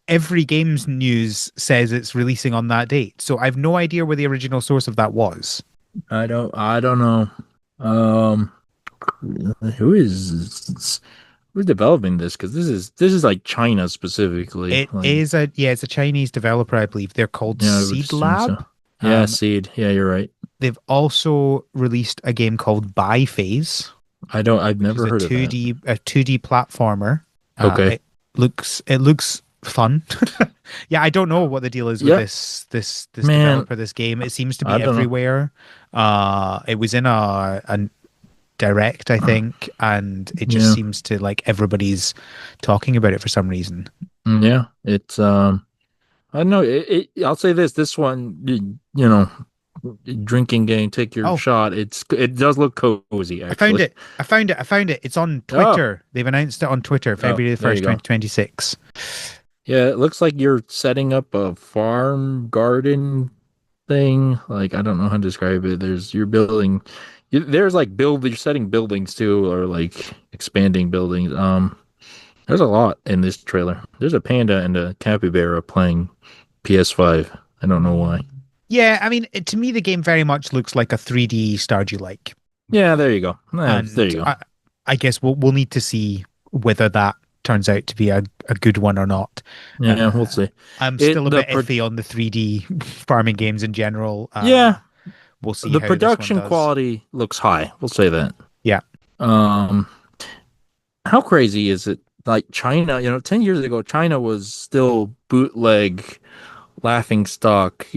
every games news says it's releasing on that date. So I've no idea where the original source of that was. I don't know. Um who's developing this? Because this is like China specifically. It Like, is it's a Chinese developer, I believe. They're called yeah, I would Seed assume so. Lab. Yeah, Um, Seed. Yeah, you're right. they've also released a game called Biphase, I've which is never a heard of that. 2D platformer. Okay. It looks fun. Yeah, I don't know what the deal is with Yeah, this man, developer, this game. It seems to I be don't know. everywhere. It was in a direct, I think, and it just Yeah. seems to like everybody's talking about it for some reason. Yeah, it's I don't know. I'll say this one, drinking game, take your Oh, shot. It does look cozy, I found actually. it. I found it. It's on Oh, Twitter. They've announced it on Twitter, oh, February the there you 1st, go. 2026. Yeah, it looks like you're setting up a farm garden thing. Like, I don't know how to describe it. You're building, there's like you're setting buildings too, or like expanding buildings. There's a lot in this trailer. There's a panda and a capybara playing PS5. I don't know why. Yeah, I mean, to me, the game very much looks like a 3D Stardew like, Yeah, there you go. There and you go. I guess we'll need to see whether that turns out to be a good one or not. Yeah, we'll Uh, see. I'm It still a the bit pro iffy on the 3D farming games in general. Yeah, We'll see the how this one production does. quality looks high. We'll say that. Yeah. Um, how crazy is it? Like China, 10 years ago, China was still bootleg, laughing stock,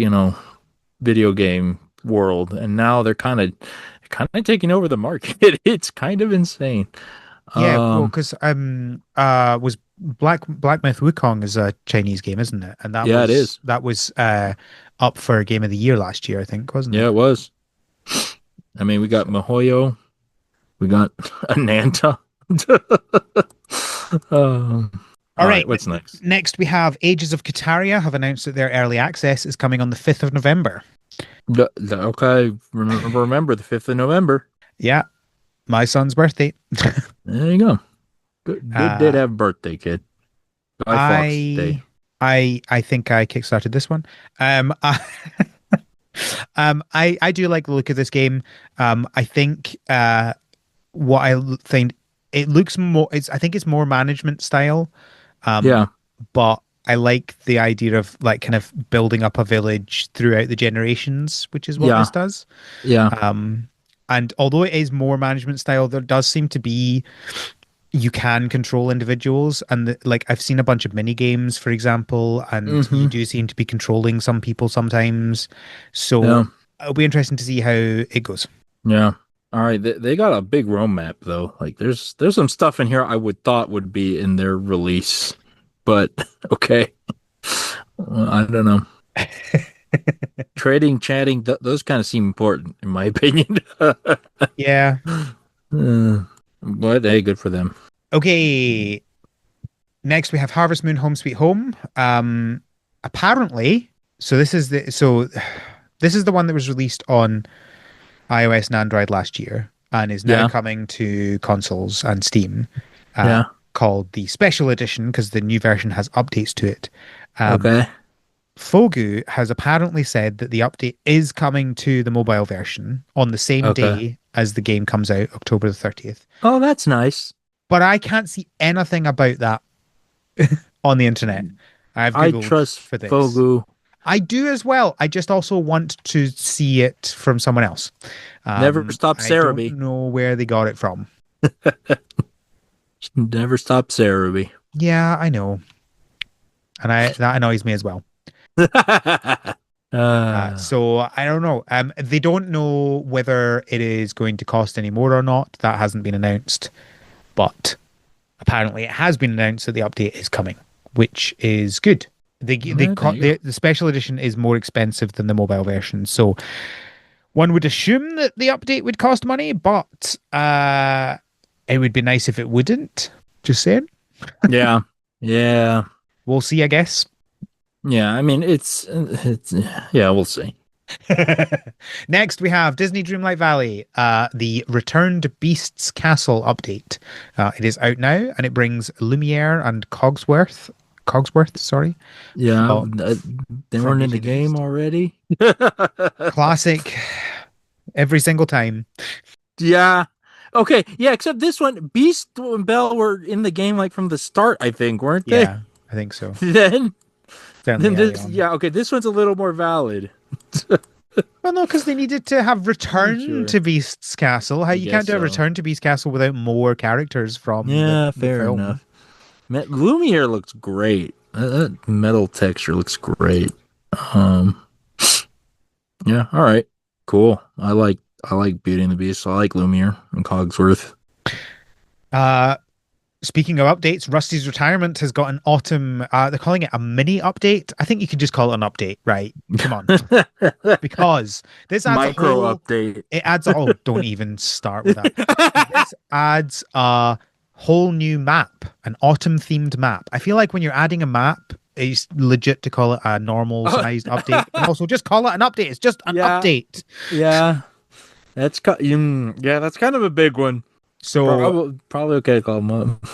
video game world, and now they're kind of taking over the market. It's kind of insane. Yeah, well, Um, because was Black Myth Wukong is a Chinese game, isn't it? And that yeah, it was is. that was up for Game of the Year last year, I think, wasn't Yeah, it? it was. I mean, we got So, Mihoyo, we got Ananta. all All right, right. what's next? Next, we have Ages of Kataria have announced that their early access is coming on the 5th of November. Okay, remember the 5th of November. Yeah, my son's birthday. There you go. Good day to Uh, have a birthday, kid. Guy Fox Day. I I think I kickstarted this one. I do like the look of this game. I think what I think it looks more. I think it's more management style. Yeah, But I like the idea of like kind of building up a village throughout the generations, which is what this yeah, does. yeah. Um, and although it is more management style, there does seem to be you can control individuals, and like I've seen a bunch of mini games, for example, and you Hmm. do seem to be controlling some people sometimes. So Yeah, it'll be interesting to see how it goes. yeah. All right, they got a big roadmap though. Like there's some stuff in here I would thought would be in their release, but okay. Well, I don't know. Trading, chatting, those kind of seem important in my opinion. Yeah. But hey, good for them. Okay. Next we have Harvest Moon Home Sweet Home. Apparently, so this is the one that was released on iOS and Android last year and is now Yeah, coming to consoles and Steam, uh, yeah. called the Special Edition because the new version has updates to it. Um, Okay, Fogu has apparently said that the update is coming to the mobile version on the same okay. day as the game comes out, October the 30th. Oh, that's nice. But I can't see anything about that on the internet. I've I Googled trust for this. Fogu. I do as well. I just also want to see it from someone else. Never stop I don't Cerebi. know where they got it from. Never stop Cerebi. Yeah, I know. And I that annoys me as well. uh, So I don't know. They don't know whether it is going to cost any more or not. That hasn't been announced, but apparently it has been announced that the update is coming, which is good. yeah, there you go. The special edition is more expensive than the mobile version, so one would assume that the update would cost money, but it would be nice if it wouldn't. Just saying. Yeah, yeah, We'll see, I guess. yeah. I mean, it's yeah. We'll see. Next, we have Disney Dreamlight Valley, the Returned Beasts Castle update. It is out now, and it brings Lumiere and Cogsworth, sorry, Yeah, from, they from weren't in Beauty the and the game Beast. already. Classic, every single time. Yeah. Okay. Yeah. Except this one, Beast and Belle were in the game like from the start. I think weren't they? Yeah, I think so. then, Certainly then early this. on. Yeah. Okay. This one's a little more valid. Well, no, because they needed to have Return Sure. to Beast's Castle. How I you can't guess do a so. Return to Beast's Castle without more characters from Yeah. the Fair film. enough. Lumiere looks great. That metal texture looks great. Um. Yeah. All right. Cool. I like Beauty and the Beast. I like Lumiere and Cogsworth. Uh, Speaking of updates, Rusty's Retirement has got an autumn. They're calling it a mini update. I think you could just call it an update, right? Come on, because this adds a Micro whole. update. It adds. Oh, don't even start with that. This adds a whole new map, an autumn themed map. I feel like when you're adding a map, it's legit to call it a normal sized update, and also just call it an update. It's just an Yeah, update. yeah. Yeah, that's kind of a big one. So Probably okay to call them up.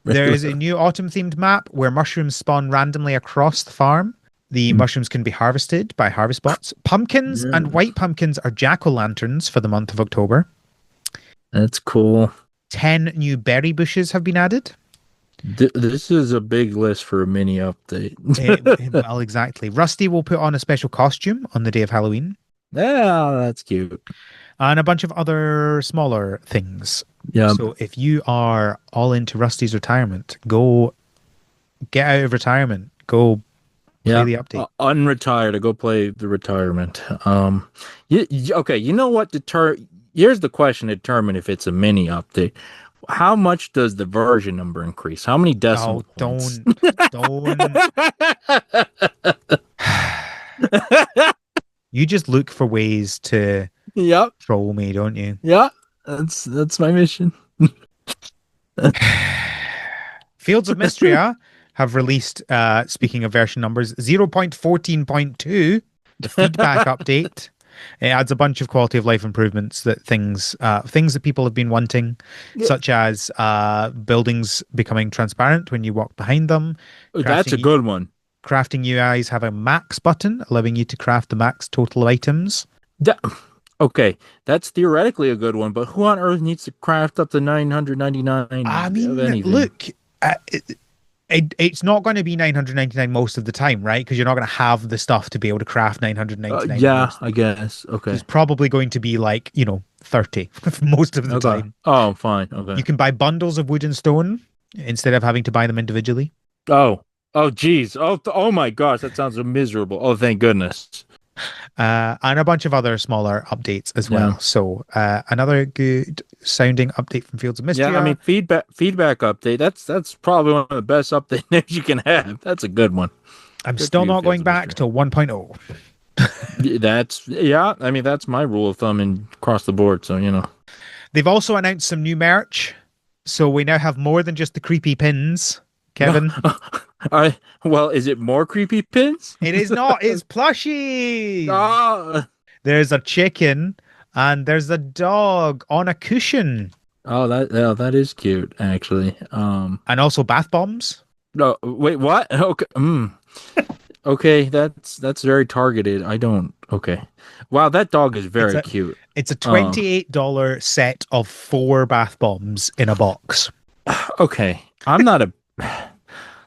there is a Regular. new autumn themed map where mushrooms spawn randomly across the farm. The mushrooms can be harvested by harvest bots. Pumpkins and Yeah, white pumpkins are jack-o'-lanterns for the month of October. that's cool. 10 new berry bushes have been added. This is a big list for a mini update. Well, exactly. Rusty will put on a special costume on the day of Halloween Yeah, that's cute. and a bunch of other smaller things. Yeah, So if you are all into Rusty's retirement, go get out of retirement. Go play yeah. the update. Unretire to go play the retirement. Okay. You know what? Here's the question to determine if it's a mini update. How much does the version number increase? How many decimal Oh, points? don't. You just look for ways to Yep. troll me, don't you? Yeah. That's my mission. Fields of Mystria have released, speaking of version numbers, 0.14.2, the feedback update. It adds a bunch of quality of life improvements things that people have been wanting, Yeah, such as buildings becoming transparent when you walk behind them. that's a Crafting good one. crafting UIs have a max button, allowing you to craft the max total of items. That, okay, that's theoretically a good one, but who on earth needs to craft up to I 999 of mean, anything? look, it's not going to be 999 most of the time, right? Because you're not going to have the stuff to be able to craft 999 Yeah, most. I guess. Okay. It's probably going to be like, 30 most of the Okay. time. Oh, fine. Okay. You can buy bundles of wood and stone instead of having to buy them individually. Oh. Oh, geez. Oh my gosh. That sounds miserable. Oh, thank goodness. And a bunch of other smaller updates as Yeah. well. So another good sounding update from Fields of Yeah. I Mystria. mean, feedback update. That's probably one of the best updates you can have. That's a good one. I'm Good for still you, not going Physical back Strength. to 1.0. That's yeah. I mean, that's my rule of thumb and across the board. So you know. They've also announced some new merch. So we now have more than just the creepy pins, No, Kevin. I well, is it more creepy pins? It is not, it's plushies. Ah, There's a chicken and there's a dog on a cushion. oh, that is cute, actually. And also bath bombs. No, wait, what? Okay, okay, that's very targeted. I don't. Okay, wow, that dog is It's very a cute. it's a Um, $28 set of 4 bath bombs in a box. okay, I'm not a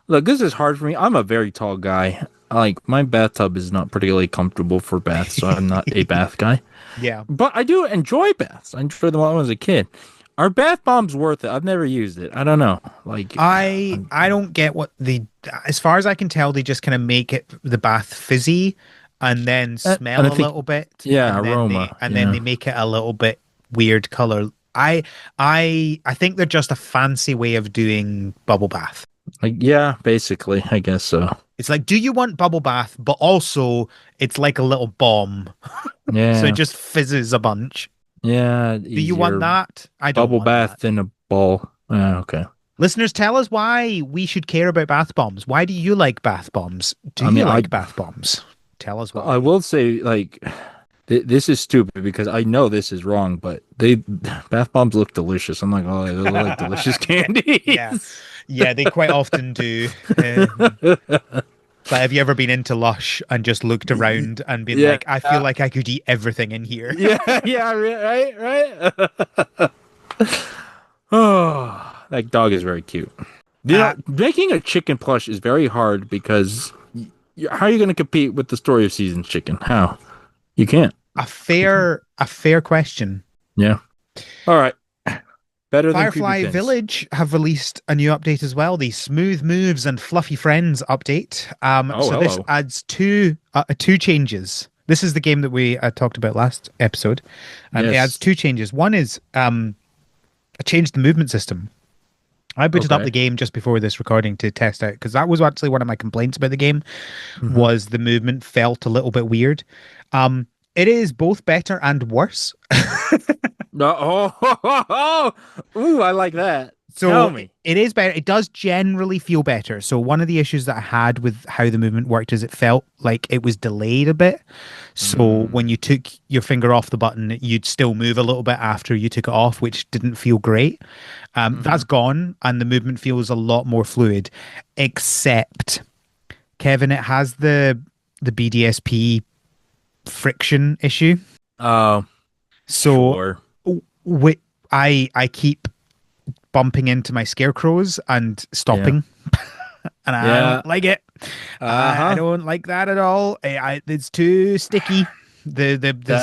look. This is hard for me. I'm a very tall guy. Like my bathtub is not particularly comfortable for baths, so I'm not a bath guy. Yeah. But I do enjoy baths. I enjoyed them when I was a kid. Are bath bombs worth it? I've never used it. I don't know. Like, I don't get what the as far as I can tell, they just kind of make it the bath fizzy and then and I smell a think, little bit yeah, and aroma. then Yeah, they make it a little bit weird color. I think they're just a fancy way of doing bubble bath. like, yeah, basically, I guess so. It's like, do you want bubble bath, but also it's like a little bomb, so it Yeah, just fizzes a bunch. yeah, Do you want easier that? I don't bubble want bath that. than a ball. Yeah, okay. Listeners, tell us why we should care about bath bombs. Why do you like bath bombs? Do I you mean, like bath bombs? Tell us I why. will say, like, this is stupid because I know this is wrong, but they bath bombs look delicious. I'm like, oh, they look like delicious Yeah, candies. yeah, they quite often do. It's like, have you ever been into Lush and just looked around and been Yeah, like, I feel like I could eat everything in here? yeah, yeah, right, right. Oh, that dog is very cute. You Uh, know, making a chicken plush is very hard because how are you going to compete with the story of seasoned chicken? How? You can't. a fair question. Yeah. All right. Better than creepy Firefly pins. Village have released a new update as well, the Smooth Moves and Fluffy Friends update. Oh, So this hello. adds two changes. This is the game that we talked about last episode. It adds Yes. two changes. One is a change the movement system. I booted up Okay. the game just before this recording to test out because that was actually one of my complaints about the game Hmm. was the movement felt a little bit weird. It is both better and worse. No. Ooh, I like that. Tell So me. it is better. It does generally feel better. So one of the issues that I had with how the movement worked is it felt like it was delayed a bit. So when you took your finger off the button, you'd still move a little bit after you took it off, which didn't feel great. Mm-hmm. That's gone, and the movement feels a lot more fluid. Except, Kevin, it has the BDSP friction issue. Oh, So sure. w- I keep bumping into my scarecrows and Yeah. stopping, and I Yeah. don't like it. I Uh-huh. don't like that at all. It's too sticky. The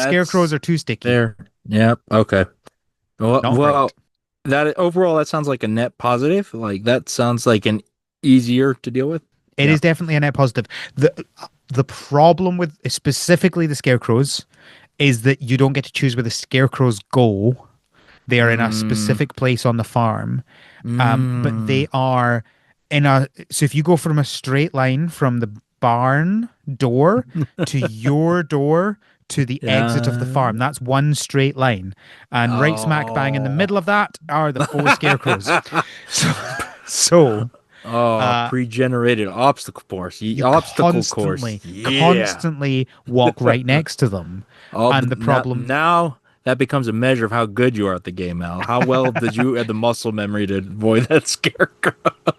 scarecrows That's are too sticky. there. Yep. Okay. Well, Not well, great. that overall, that sounds like a net positive. Like that sounds like an easier to deal with. It Yeah. is definitely a net positive. The problem with specifically the scarecrows is that you don't get to choose where the scarecrows go. They are in a Mm, specific place on the farm. But mm, they are in a so if you go from a straight line from the barn door to your door to the exit of the yeah. farm, that's one straight line. And right smack bang in the Oh. middle of that are the 4 scarecrows. So so Oh, uh pre-generated you obstacle course. constantly, Yeah. constantly walk right next to them. Oh, And but the now, problem now that becomes a measure of how good you are at the game, Al. How well did you have the muscle memory to avoid that scarecrow?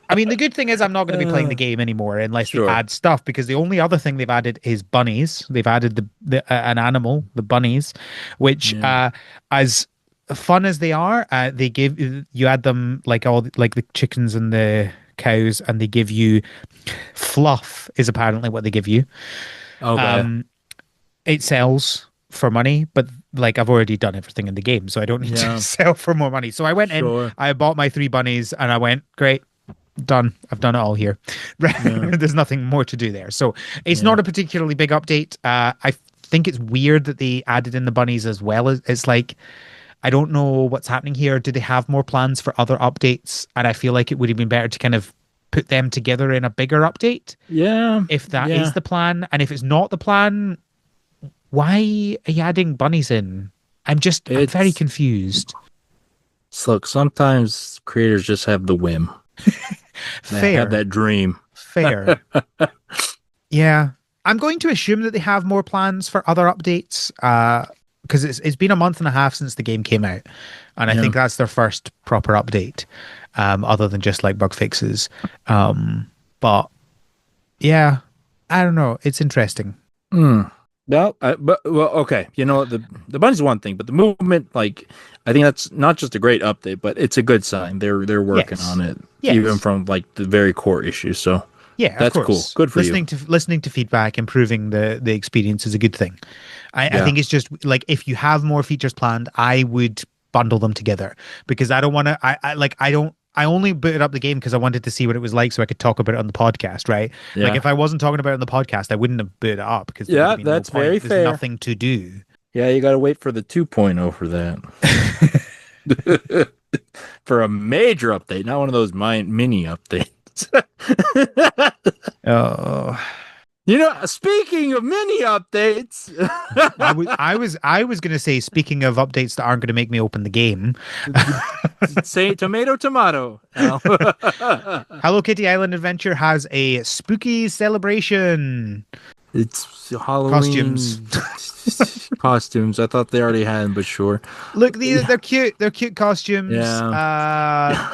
I mean, the good thing is I'm not going to be playing the Uh, game anymore unless they sure. add stuff because the only other thing they've added is bunnies. They've added an animal, the bunnies, which Yeah. as fun as they are, they give you add them like like the chickens and the cows, and they give you fluff is apparently what they give you. Okay. Um, it sells for money, but like I've already done everything in the game, so I don't need to Yeah. sell for more money. So I went in, Sure. I bought my 3 bunnies, and I went, great, done. I've done it all here. Yeah. There's nothing more to do there. So it's Yeah. not a particularly big update. I think it's weird that they added in the bunnies as well. It's like I don't know what's happening here. Do they have more plans for other updates? And I feel like it would have been better to kind of put them together in a bigger update. Yeah, If that is yeah. the plan, and if it's not the plan, why are you adding bunnies in? I'm very It's, confused. look, sometimes creators just have the whim. They have Fair, that dream. fair. Yeah. I'm going to assume that they have more plans for other updates, because it's been a month and a half since the game came out, and I Yeah. think that's their first proper update, other than just like bug fixes. But yeah, I don't know. It's interesting. Hmm. Well, okay. You know, the bunny's one thing, but the movement, like, I think that's not just a great update, but it's a good sign. They're working Yes. on it, even Yes. from like the very core issues. So Yeah, of that's cool. course. Good for you. Listening to feedback, improving the experience is a good thing. I Yeah. think it's just like if you have more features planned, I would bundle them together because I don't want to. I don't. I only booted up the game because I wanted to see what it was like so I could talk about it on the podcast, right? Like Yeah. if I wasn't talking about it on the podcast, I wouldn't have booted it up because there would Yeah. have been no That's very point. There's fair. nothing to do. Yeah. You got to wait for the 2.0 for that. For a major update, not one of those mini updates. Oh, You know, speaking of mini updates, I was gonna say, speaking of updates that aren't gonna make me open the game, say tomato, tomato. Hello Kitty Island Adventure has a spooky celebration. It's Costumes. Halloween costumes. I thought they already had, but sure. Look, Yeah. they're cute. They're cute costumes. Yeah.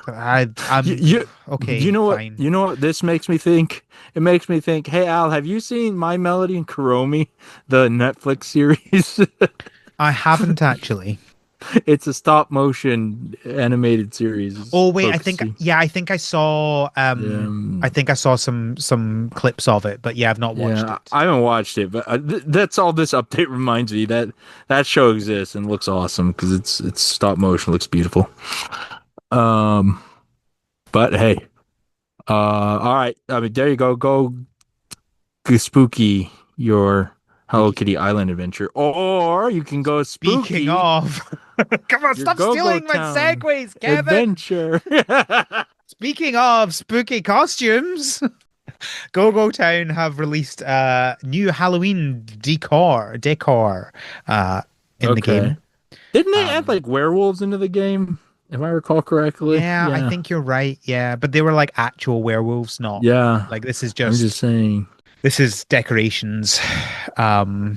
I'm You, okay. Fine. you know what this makes me think? It makes me think, hey Al, have you seen My Melody and Kuromi, the Netflix series? I haven't actually. It's a stop motion animated series. Oh wait, Folks, see. I think I saw I think I saw some clips of it, but yeah, I've not watched Yeah, it. I haven't watched it, but that's all this update reminds me that that show exists and looks awesome because it's stop motion, looks beautiful. Um, but hey, all right. I mean, there you go. Go spooky your Hello Spooky. Kitty Island adventure, or you can go Speaking spooky of, come on, your stop Go-Go stealing my Town segues, Kevin. adventure. Speaking of spooky costumes, Go Go Town have released new Halloween decor in the Okay. game. Didn't they add Um, like werewolves into the game? If I recall correctly. yeah, I Yeah. think you're right. Yeah, but they were like actual werewolves, not Yeah. like I'm just saying. this is decorations. Um,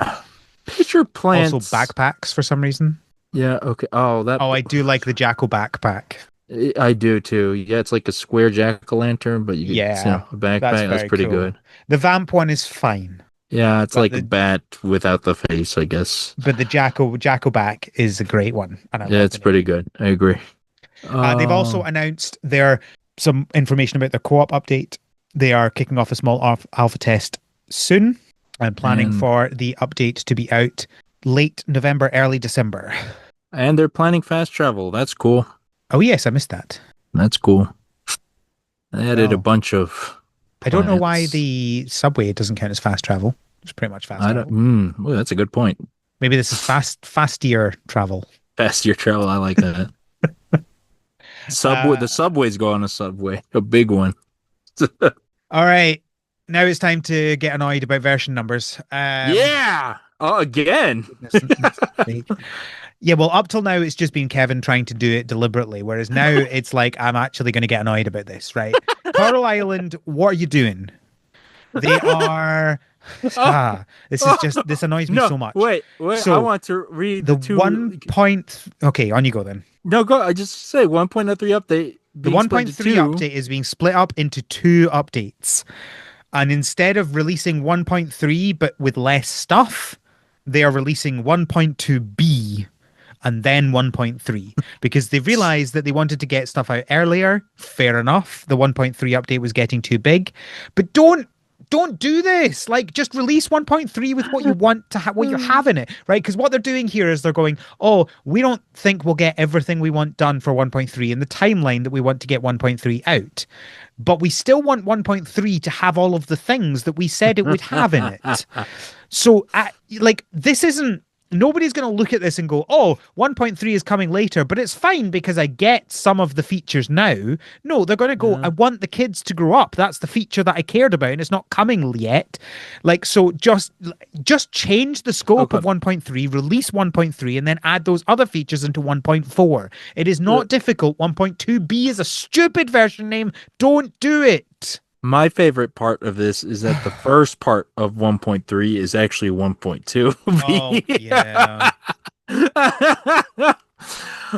Picture Also plants. backpacks for some reason. Yeah, okay. Oh, that Oh, I do like the Jackal backpack. I do too. Yeah, it's like a square jack-o'-lantern, but you could, Yeah, a that's backpack. That's very pretty cool. good. The vamp one is fine, Yeah, it's but like a bat without the face, I guess. the Jackal back is a great one, and I Yeah, love it's the name. pretty good. I agree. They've also announced some information about their co-op update. They are kicking off a small alpha test soon and planning and for the update to be out late November, early December. and they're planning fast travel. That's cool. Oh yes, I missed that. That's cool. They added a Well, bunch of I don't know why planets. the subway doesn't count as fast travel. It's pretty much fast I don't. travel. Well, that's a good point. Maybe this is fastier travel. Faster travel. I like that. Subway. Uh, The subways go on a subway. A big one. all right. Now it's time to get annoyed about version numbers. Yeah. Oh, again. Goodness sake. Yeah, well, up till now, it's just been Kevin trying to do it deliberately, whereas now it's like I'm actually going to get annoyed about this, right? Coral Island, what are you doing? They are. This annoys me No, so much. wait. I So want to read the the two. 1 point. Okay, on you go then. No, go. I just say 1.03 update. The Being split into 1.3 two. update is being split up into two updates. And instead of releasing 1.3 but with less stuff, they are releasing 1.2b and then 1.3 because they realized that they wanted to get stuff out earlier. Fair enough. The 1.3 update was getting too big. But don't do this. Like, just release 1.3 with what you want to have, what you have in it, right? Because what they're doing here is they're going, oh, we don't think we'll get everything we want done for 1.3 in the timeline that we want to get 1.3 out. But we still want 1.3 to have all of the things that we said it would have in it. So, like, this isn't nobody's going to look at this and go, oh, 1.3 is coming later, but it's fine because I get some of the features now. No, they're going to go, Yeah. I want the kids to grow up. That's the feature that I cared about, and it's not coming yet. Like, so just change the scope of Okay. 1.3, release 1.3, and then add those other features into 1.4. It is Uh, not difficult. 1.2b is a stupid version name. Don't do it. My favorite part of this is that the first part of 1.3 is actually Oh, 1.2. yeah.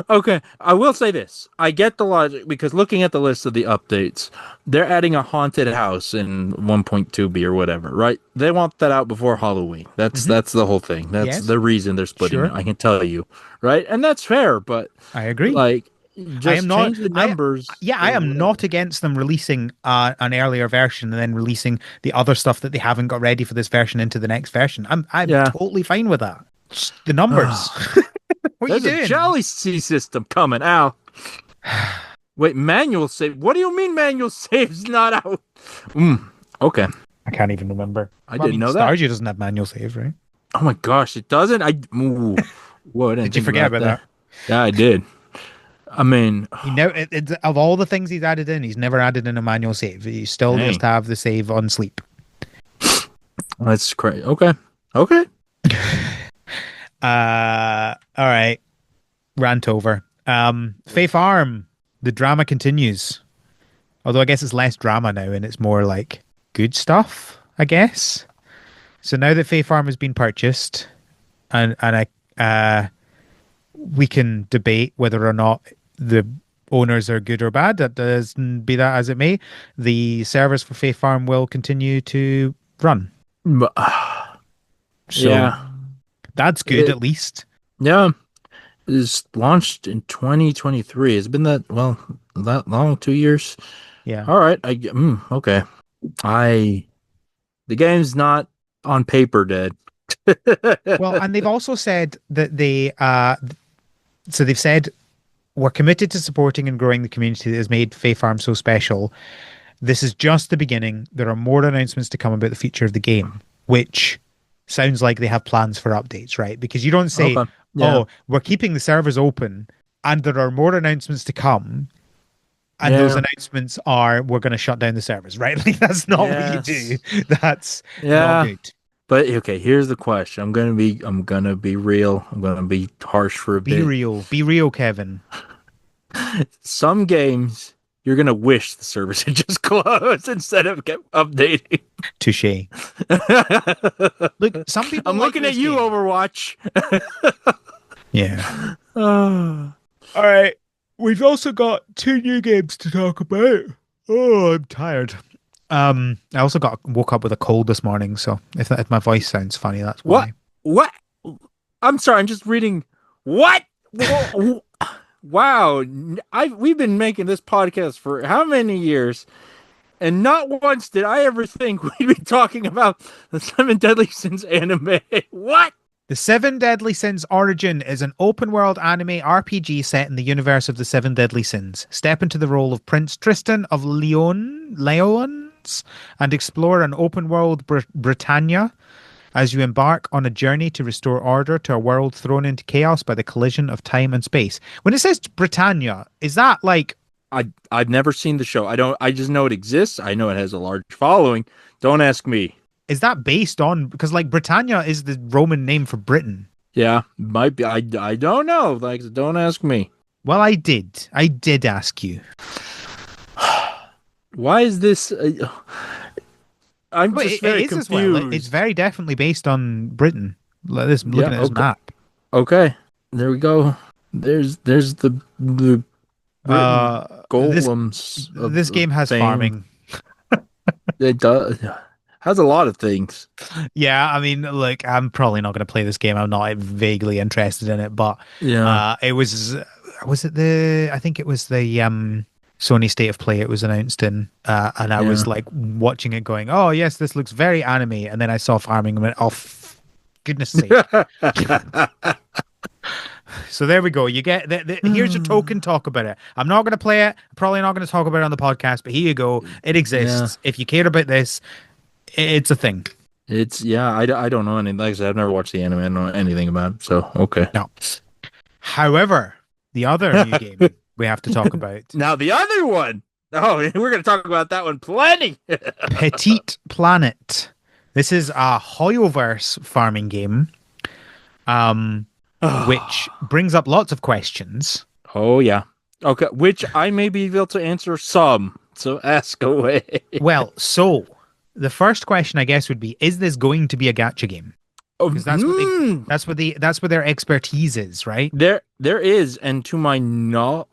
Okay, I will say this. I get the logic because looking at the list of the updates, they're adding a haunted house in 1.2b or whatever, right? They want that out before Halloween. That's the whole thing. That's Yes, the reason they're splitting sure. it. I can tell you, right? And that's fair, but I agree. like I am just not. change the I numbers Yeah, I or am whatever. not against them releasing an earlier version and then releasing the other stuff that they haven't got ready for this version into the next version. I'm Yeah. totally fine with that. Just the numbers. What are you There's a doing? jealousy system coming out. Wait, manual save? What do you mean manual save's not out? Okay, I can't even remember. I Well, I didn't mean, know that. Stardew doesn't have manual save, right? Oh my gosh, it doesn't. Whoa, I didn't Did you think forget about about that. that? Yeah, I did. I mean, He never, of all the things he's added in, he's never added in a manual save. You still just dang, have the save on sleep. that's crazy. Okay, okay. All right. Rant over. Fae Farm, the drama continues. Although I guess it's less drama now and it's more like good stuff, I guess. So now that Fae Farm has been purchased, and we can debate whether or not the owners are good or bad. That does be that as it may. The servers for Fae Farm will continue to run. But, So yeah, that's good it, at least. yeah. It's launched in 2023. It's been that long, 2 years. Yeah. All right, okay. I the game's not on paper dead. Well, and they've also said that so they've said we're committed to supporting and growing the community that has made Fae Farm so special. This is just the beginning. There are more announcements to come about the future of the game, which sounds like they have plans for updates, right? Because you don't say, Okay. Yeah. oh, we're keeping the servers open and there are more announcements to come. And those Yeah. announcements are, we're going to shut down the servers, right? Like, that's not what you do. Yes. That's not Yeah. good. But okay, here's the question. I'm gonna be real. I'm gonna be harsh for a Be bit. real. Be real, Kevin. Some games you're gonna wish the service had just closed instead of kept updating. Touche. Look, some people I'm like looking at this you, game. Overwatch. Yeah. Oh, All right. We've also got two new games to talk about. Oh, I'm tired. I also woke up with a cold this morning, so if my voice sounds funny, that's what? why. What? I'm sorry. I'm just reading. What? Wow. We've been making this podcast for how many years? And not once did I ever think we'd be talking about the Seven Deadly Sins anime. What? The Seven Deadly Sins Origin is an open-world anime RPG set in the universe of the Seven Deadly Sins. Step into the role of Prince Tristan of Leons and explore an open-world Britannia as you embark on a journey to restore order to a world thrown into chaos by the collision of time and space. When it says Britannia, is that like, I've never seen the show. I just know it exists. I know it has a large following. Don't ask me. is that based on, because like Britannia is the Roman name for Britain. Yeah, might be. I don't know. Like, don't ask me. Well, I did ask you. Why is this? I'm But just it very is as well. confused. It's very definitely based on Britain. Like this, Yeah. looking at this Okay. map. Okay. There we go. There's the Britain This golems. this game has fame. farming. It does. Has a lot of things. Yeah, I mean, look, I'm probably not going to play this game. I'm not vaguely interested in it, but Yeah. it was it the I think it was the Sony State of Play it was announced in, and I was Yeah. like watching it, going, "Oh yes, this looks very anime," and then I saw farming and went, "Oh, goodness sake!" So there we go. You get here's your token talk about it. I'm not going to play it. I'm probably not going to talk about it on the podcast, but here you go. It exists. If you care about this, it's a thing. It's yeah, I don't know anything. Like I said, I've never watched the anime. I don't know anything about it. So okay. No. However, the other new game we have to talk about, Now the other one. Oh, we're gonna talk about that one plenty. Petite Planet. This is a Hoyoverse farming game, um, which brings up lots of questions. Oh yeah. Okay, which I may be able to answer some. So ask away. Well, so the first question I guess would be: is this going to be a gacha game? Oh, Because that's what their expertise is, right? there is, and to my no,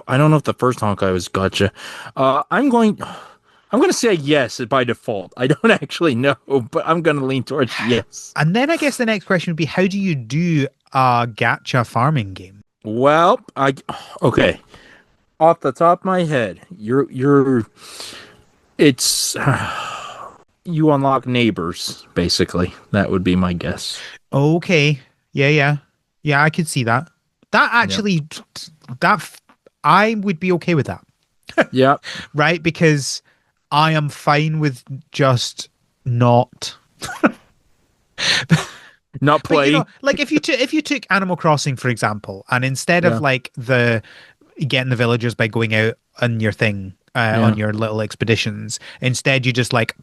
I don't know if the first Honkai was gotcha. I'm going to say yes by default. I don't actually know, but I'm going to lean towards yes. And then I guess the next question would be: how do you do a gacha farming game? Well, okay. Off the top of my head, it's you unlock neighbors basically. That would be my guess. Okay, yeah, I could see that. That Yep. actually, I would be okay with that, Yep. right? Because I am fine with just not. Not But play. like if you took Animal Crossing for example, and instead of Yeah. like the getting the villagers by going out on your thing Yeah. on your little expeditions, instead you just like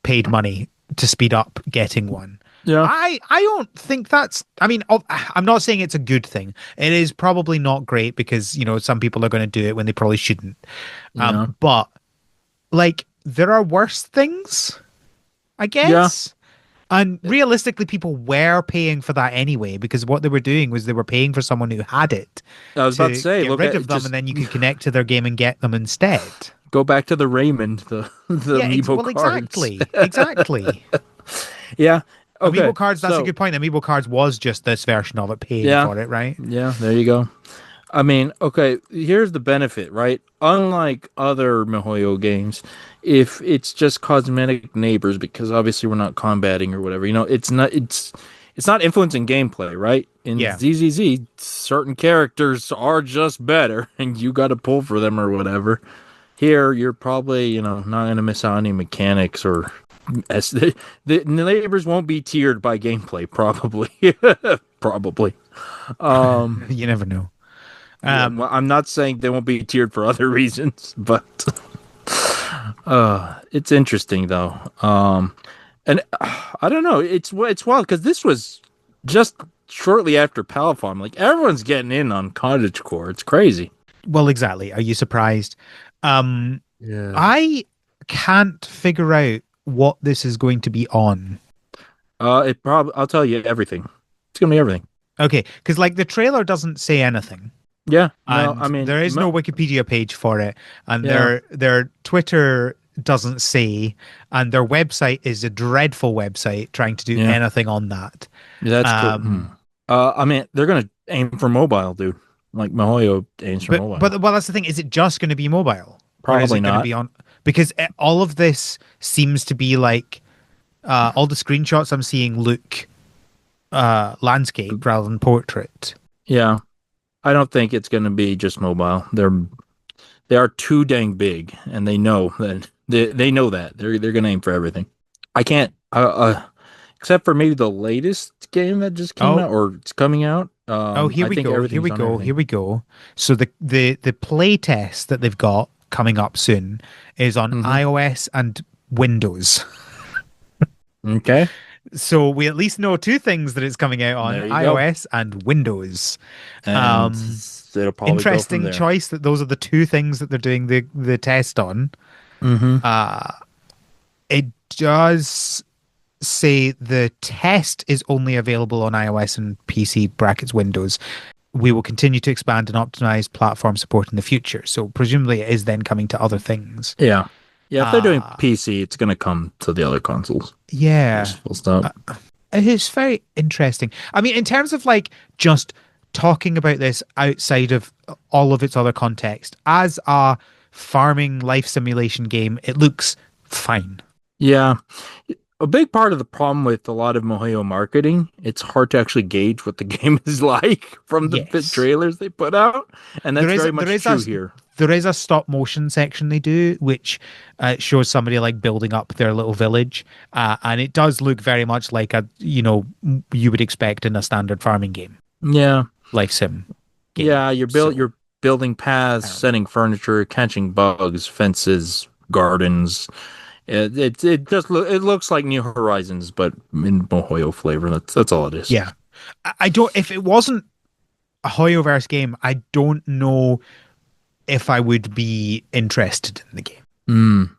paid money to speed up getting one. Yeah. I don't think that's. I mean, I'm not saying it's a good thing. It is probably not great because some people are going to do it when they probably shouldn't. Yeah. But like there are worse things, I Yeah. guess. And realistically, people were paying for that anyway because what they were doing was they were paying for someone who had it I was about to to say, get look rid at of it, them, and just then you could connect to their game and get them instead. go back to the Raymond, the Yeah, amiibo well, cards. exactly. Yeah. Okay. Amiibo cards, that's a So, good point. Amiibo cards was just this version of it paying yeah. for it, right? Yeah, there you go. I mean, okay, here's the benefit, right? Unlike other MiHoYo games, if it's just cosmetic neighbors, because obviously we're not combating or whatever, it's not influencing gameplay, right? In Yeah. ZZZ, certain characters are just better, and you got to pull for them or whatever. Here, you're probably, not gonna miss out any mechanics or as the neighbors won't be tiered by gameplay, probably. Probably. Um, You never know. yeah, well, I'm not saying they won't be tiered for other reasons, but it's interesting though. And I don't know, it's wild because this was just shortly after Palfarm. Like everyone's getting in on cottagecore. It's crazy. Well, exactly. Are you surprised? Um, Yeah. I can't figure out what this is going to be on. It probably I'll tell you everything. It's gonna be everything. Okay, because like the trailer doesn't say anything, Yeah. No, I and mean, there is no Wikipedia page for it, and yeah, their Twitter doesn't say, and their website is a dreadful website trying to do yeah, anything on that. that's cool. Um, I mean, they're gonna aim for mobile, dude. Like MiHoYo aims for mobile. but well, that's the thing. Is it just going to be mobile, or is Probably it going to not. be on? Because all of this seems to be like all the screenshots I'm seeing look landscape rather than portrait. Yeah, I don't think it's gonna be just mobile. They are too dang big, and they know that they know that they're gonna aim for everything. I can't, except for maybe the latest game that just came Oh, out or it's coming out. oh, here I we think go. Here everything's we on go. everything. Here we go. So the play test that they've got coming up soon is on Hmm. iOS and Windows. Okay, So we at least know two things that it's coming out on there you go, iOS and Windows. and Um, it'll probably go from Interesting there. choice that those are the two things that they're doing the test on. Hmm. It does say the test is only available on iOS and PC brackets Windows. We will continue to expand and optimize platform support in the future. So presumably it is then coming to other things. Yeah, yeah. If they're doing Uh PC, it's gonna come to the other consoles. yeah. Just full stop. It is very interesting. I mean, in terms of like just talking about this outside of all of its other context, as a farming life simulation game, it looks fine. Yeah. A big part of the problem with a lot of Moheyo marketing, it's hard to actually gauge what the game is like from the Yes. trailers they put out, and There that's is very there much is a true here. there is a stop motion section they do, which shows somebody like building up their little village, and it does look very much like you would expect in a standard farming game, Yeah. life sim game. Yeah, So you're building paths, I don't know. setting furniture, catching bugs, fences, gardens. It just it looks like New Horizons, but in Mohoyo flavor. That's all it is. Yeah, I don't. If it wasn't a Hoyoverse game, I don't know if I would be interested in the game. Mm.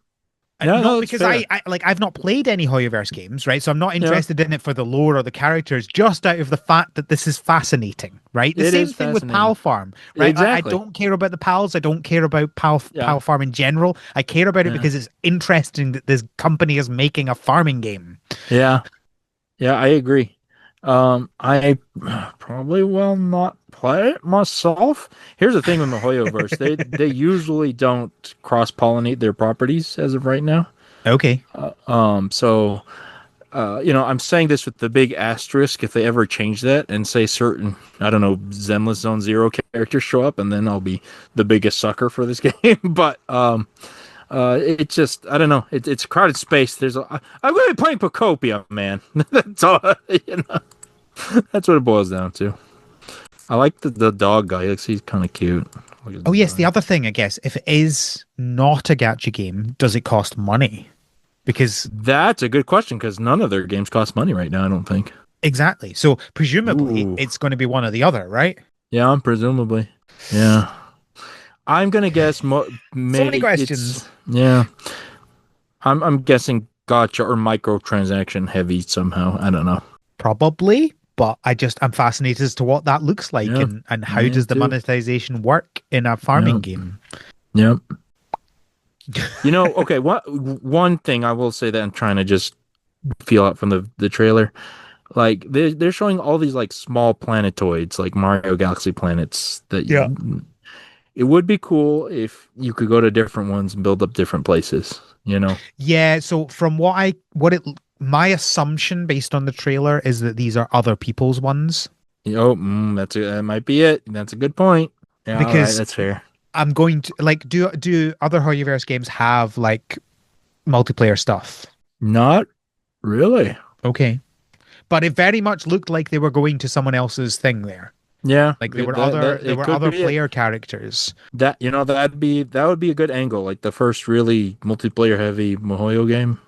Yeah, Not no, that's because fair. I've not played any Hoyoverse games, right? So I'm not Yeah, interested in it for the lore or the characters, just out of the fact that this is fascinating, right? The it same is thing with fascinating. Palfarm, right? I Exactly. don't care about the pals. I don't care about Yeah, Palfarm in general. I care about it yeah, because it's interesting that this company is making a farming game. yeah, yeah. I agree. I probably will not play it myself. Here's the thing with the Hoyoverse. They usually don't cross pollinate their properties as of right now. Okay. So I'm saying this with the big asterisk. If they ever change that and say certain, I don't know, Zenless Zone Zero characters show up, and then I'll be the biggest sucker for this game. But it just, I don't know. It's a crowded space. I'm going to be playing Pocopia, man. That's all. That's what it boils down to. I like the dog guy. He's kind of cute. Look at Oh the yes, the design. other thing, I guess, if it is not a gacha game, does it cost money? Because That's a good question because none of their games cost money right now. I don't think. exactly. So presumably Ooh. it's going to be one or the other, right? Yeah, presumably. Yeah. I'm gonna guess So many maybe it's questions. yeah. I'm guessing gotcha or microtransaction heavy somehow. I don't know. Probably, but I'm fascinated as to what that looks like Yeah, and how me does the too. monetization work in a Yeah, farming game? yeah. Okay. What one thing I will say that I'm trying to just feel out from the trailer, like they're showing all these like small planetoids, like Mario Galaxy planets. Yeah. It would be cool if you could go to different ones and build up different places. You know. Yeah, so from my assumption based on the trailer is that these are other people's ones That might be it. That's a good point. Yeah, all right, because that's fair. I'm going to like do other Hoyoverse games have like multiplayer stuff? Not really. Okay. But it very much looked like they were going to someone else's thing there. Yeah, Like there it were could other be it. player characters. That would be a good angle, like the first really multiplayer heavy Mihoyo game.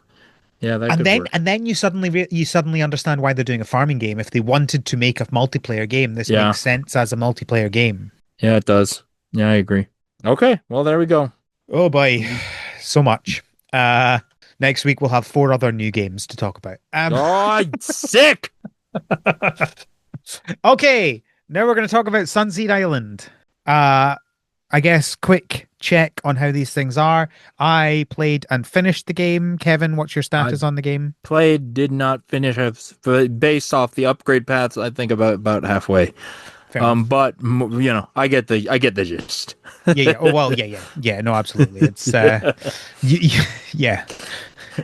Yeah, that And could then work. and then you suddenly understand why they're doing a farming game. If they wanted to make a multiplayer game, this Yeah, makes sense as a multiplayer game. yeah, it does. Yeah, I agree. Okay, well there we go. Oh boy, so much. Next week we'll have four other new games to talk about. Oh, sick. Okay, now we're going to talk about Sunseed Island. Uh, I guess quick check on how these things are. I played and finished the game. Kevin, what's your I status on the game? played, did not finish. But based off the upgrade paths, I think about halfway. Fair enough. But I get the gist. Yeah, yeah. Oh well, yeah, yeah, yeah. No, absolutely. It's yeah.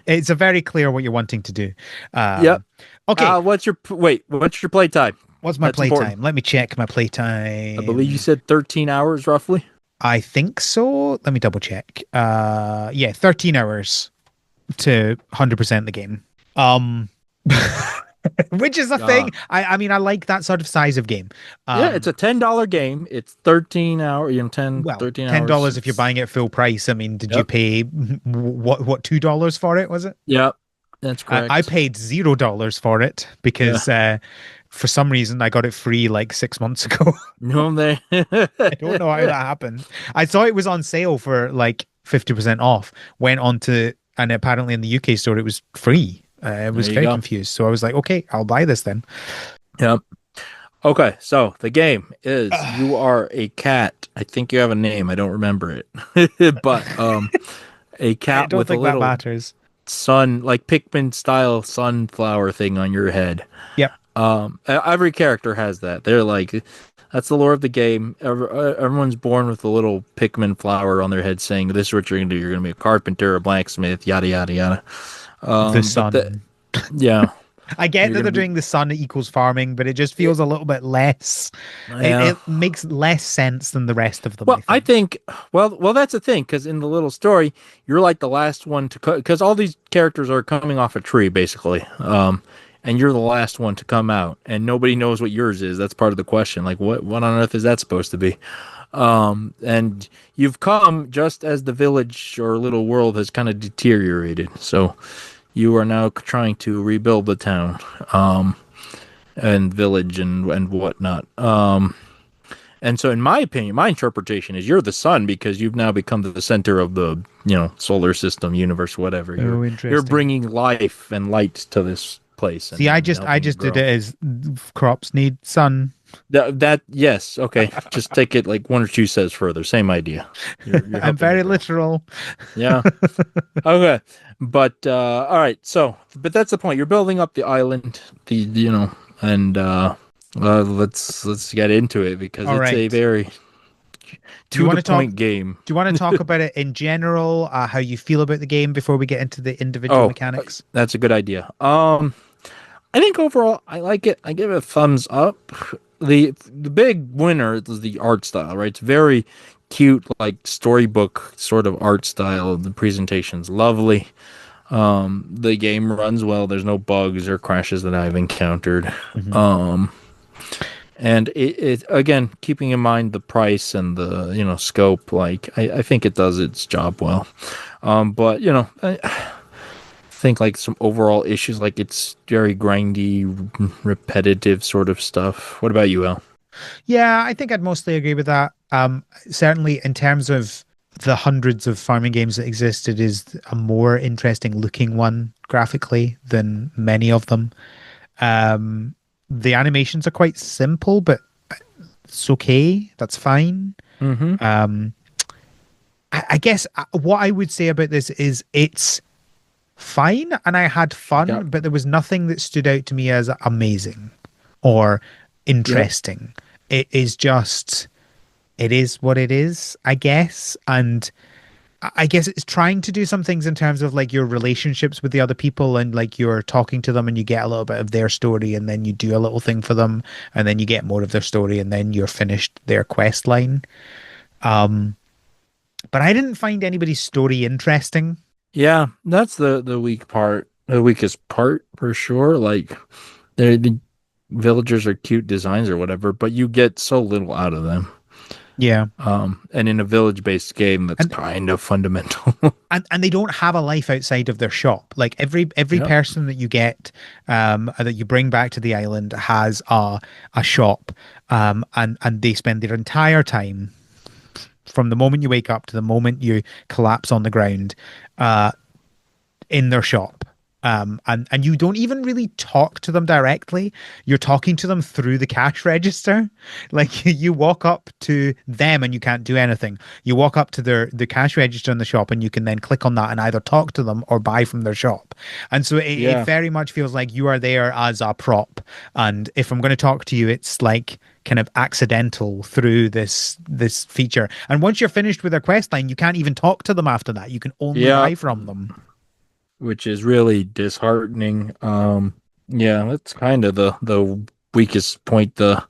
It's a very clear what you're wanting to do. Yep. Okay, What's your playtime? what's my That's important. playtime? Let me check my I believe you playtime. said 13 hours roughly. I think so. Let me double check. Yeah, 13 hours to 100% the game. Which is a Uh, thing. I mean, I like that sort of size of game. yeah, it's Um, a $10 game. It's 13 hour, 10, well, 13 hours. $10 if you're buying it full price. I mean, did you Yep. pay what $2 for it? Was it? Yep. That's I correct. paid $0 for it Yeah. because for some reason I got it free like 6 months ago. No, they. I don't know how that happened. I saw it was on sale for like 50% off. Went on to, and apparently in the UK store it was free. I There was you very go. confused. So I was like, okay, I'll buy this then. Yep. Okay, so the game is you are a cat. I think you have a name. I don't remember it. But a I cat don't with a think that little matters. sun, like Pikmin style sunflower thing on your head. Yep. Every character has that. They're like, that's the lore of the game. Everyone's born with a little Pikmin flower on their head saying, this is what you're gonna do. You're gonna be a carpenter, a blacksmith, yada yada yada. The But sun. yeah. I get You're that gonna they're be doing the sun equals farming, but it just yeah. feels a little bit less. Yeah. It makes less sense than the rest of them, I Well, I think. think, well, that's the thing, because in the little story, you're like the last one to because all these characters are coming off a tree, basically. And you're the last one to come out, and nobody knows what yours is. That's part of the question. Like, what on earth is that supposed to be? And you've come just as the village or little world has kind of deteriorated. So you are now trying to rebuild the town, and village and whatnot. And so, in my opinion, my interpretation is you're the sun because you've now become the center of the solar system, universe, whatever. You're Oh, you're interesting. bringing life and light to this place See, I and just I helping it just did grow. it as crops need sun. That yes, okay. Just take it like one or two steps further. Same idea. You're I'm helping it very grow. literal. Yeah. Okay. But all right. So, but that's the point. You're building up the island, and let's get into it because All it's a right. very Do you to want the to talk? point game. Do you want to talk about it in general, how you feel about the game before we get into the individual Oh, mechanics? that's a good idea. I think overall I like it. I give it a thumbs up. The big winner is the art style, right? It's very cute, like storybook sort of art style. The presentation's lovely. The game runs well. There's no bugs or crashes that I've encountered. Hmm. Um, and it again, keeping in mind the price and the scope, like I think it does its job well. But I think like some overall issues, like it's very grindy, repetitive sort of stuff. What about you, El? Yeah, I think I'd mostly agree with that. Certainly in terms of the hundreds of farming games that exist, it is a more interesting looking one graphically than many of them. Um, the animations are quite simple, but it's okay. That's fine. Mm-hmm. Um, I guess what I would say about this is it's fine and I had Yep. fun, but there was nothing that stood out to me as amazing or Yep. interesting. It is just, it is what it is, I guess. And I guess it's trying to do some things in terms of like your relationships with the other people and like you're talking to them and you get a little bit of their story and then you do a little thing for them and then you get more of their story and then you're finished their quest line. Um, but I didn't find anybody's story interesting. Yeah, that's the weak part, the weakest part for sure. Like the villagers are cute designs or whatever, but you get so little out of them. Yeah. And in a village-based game, that's And kind of fundamental. and they don't have a life outside of their shop. Like every Yep. person that you get that you bring back to the island has a shop. And they spend their entire time from the moment you wake up to the moment you collapse on the ground uh in their shop. And you don't even really talk to them directly. You're talking to them through the cash register. Like you walk up to them and you can't do anything. You walk up to the cash register in the shop and you can then click on that and either talk to them or buy from their shop. And so it Yeah. very much feels like you are there as a prop. And if I'm going to talk to you, it's like kind of accidental through this feature. And once you're finished with their quest line, you can't even talk to them after that. You can only Yeah. buy from them. Which is really disheartening. Yeah, that's kind of the weakest point. The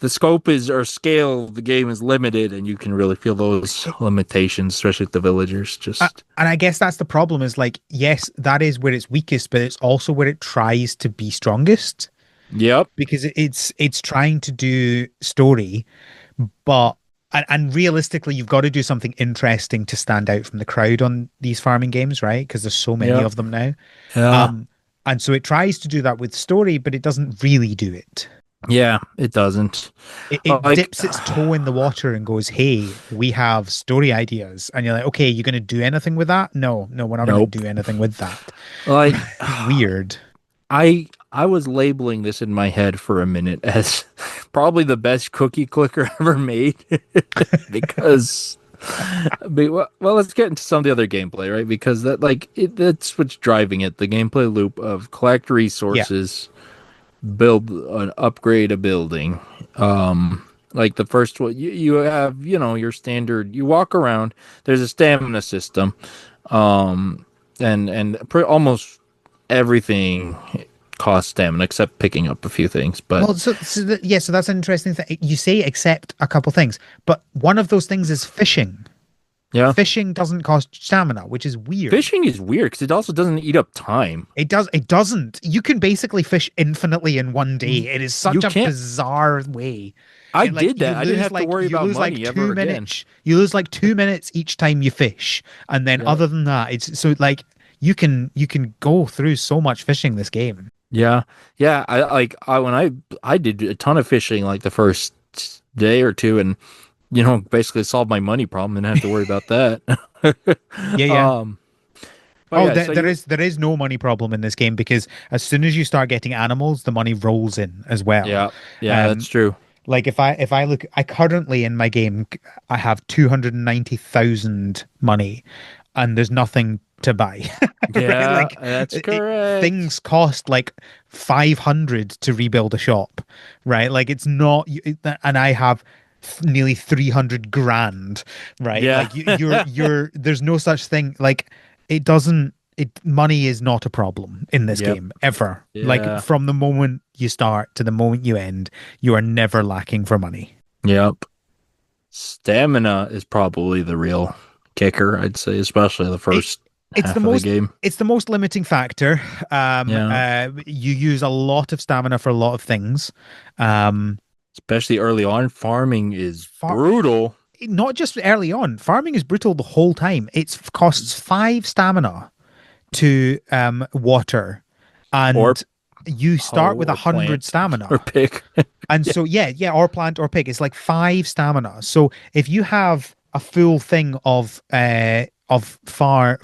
scope is or scale of the game is limited, and you can really feel those limitations, especially with the villagers. Just And I guess that's the problem is like, yes, that is where it's weakest, but it's also where it tries to be strongest yep, because it's trying to do story, but and realistically, you've got to do something interesting to stand out from the crowd on these farming games, right? Because there's so many yep, of them now. yeah, And so it tries to do that with story, but it doesn't really do it. yeah. It doesn't It like dips its toe in the water and goes, "Hey, we have story ideas," and you're like, "Okay, you're going to do anything with that?" No, no, we're not going to nope. do anything with that. Like Weird. I was labeling this in my head for a minute as probably the best cookie clicker ever made because well, let's get into some of the other gameplay, right? Because that's what's driving it. The gameplay loop of collect Yeah. resources, build an upgrade a building. Like the first one, you have your standard. You walk around. There's a stamina system, and almost everything cost stamina except picking up a few things. But Well, so that's an interesting thing. You say except a couple things, but one of those things is fishing. yeah, Fishing doesn't cost stamina, which is weird. fishing is weird because it also doesn't eat up time. It doesn't. You can basically fish infinitely in one day. Y- It is You such a can't. bizarre way. I And like did that. I didn't have to worry you about lose like money ever again. you lose like 2 minutes each time you fish. And then Yeah. other than that, it's so like you can go through so much fishing this game. Yeah, yeah. I when I did a ton of fishing like the first day or two, and basically solved my money problem and didn't have to worry about that. Yeah, yeah. um, but Oh, yeah, so you there is no money problem in this game because as soon as you start getting animals, the money rolls in as well. yeah, yeah, that's Um, true. like if I look, I currently in my game I have 290,000 money, and there's nothing to buy. Right? Yeah, Like that's correct. things cost like 500 to rebuild a shop, right? Like it's not, and I have nearly 300 grand, right? Yeah, Like there's no such thing. Like it doesn't, money is not a problem in this yep, game ever. Like yeah, from the moment you start to the moment you end, you are never lacking for money. yep. Stamina is probably the real kicker, I'd say, especially the It, first it's the half of the most game. it's the most limiting factor. Yeah, You use a lot of stamina for a lot of things. Um, especially early on, farming is far, brutal. not just early on. Farming is brutal the whole time. It costs 5 stamina to water, Or and you start hoe with a or hundred plant or stamina. pick. And Yeah. so yeah, or plant or pig. It's like 5 stamina. So if you have a full thing of far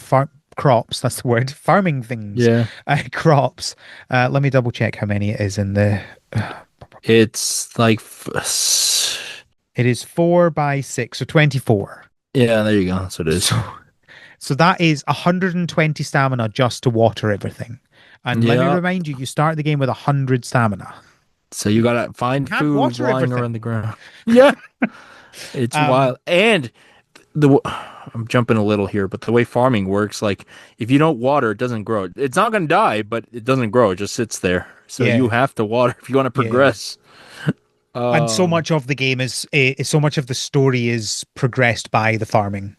crops, that's the word, farming things, Yeah. crops. Let me double check how many it is in the. It's like, It is 4 by 6, so 24. yeah, there you go. That's what it is. So so that is 120 stamina just to water everything. And let me Yeah. remind you, you start the game with 100 stamina. So you gotta You find can't food water lying everything. around the ground. Yeah. It's Um, wild. And I'm jumping a little here, but the way farming works, like if you don't water, it doesn't grow. It's not gonna die, but it doesn't grow. It just sits there. So you yeah, have to water if you want to yeah. progress. And so Um, much of the game is so much of the story is progressed by the farming.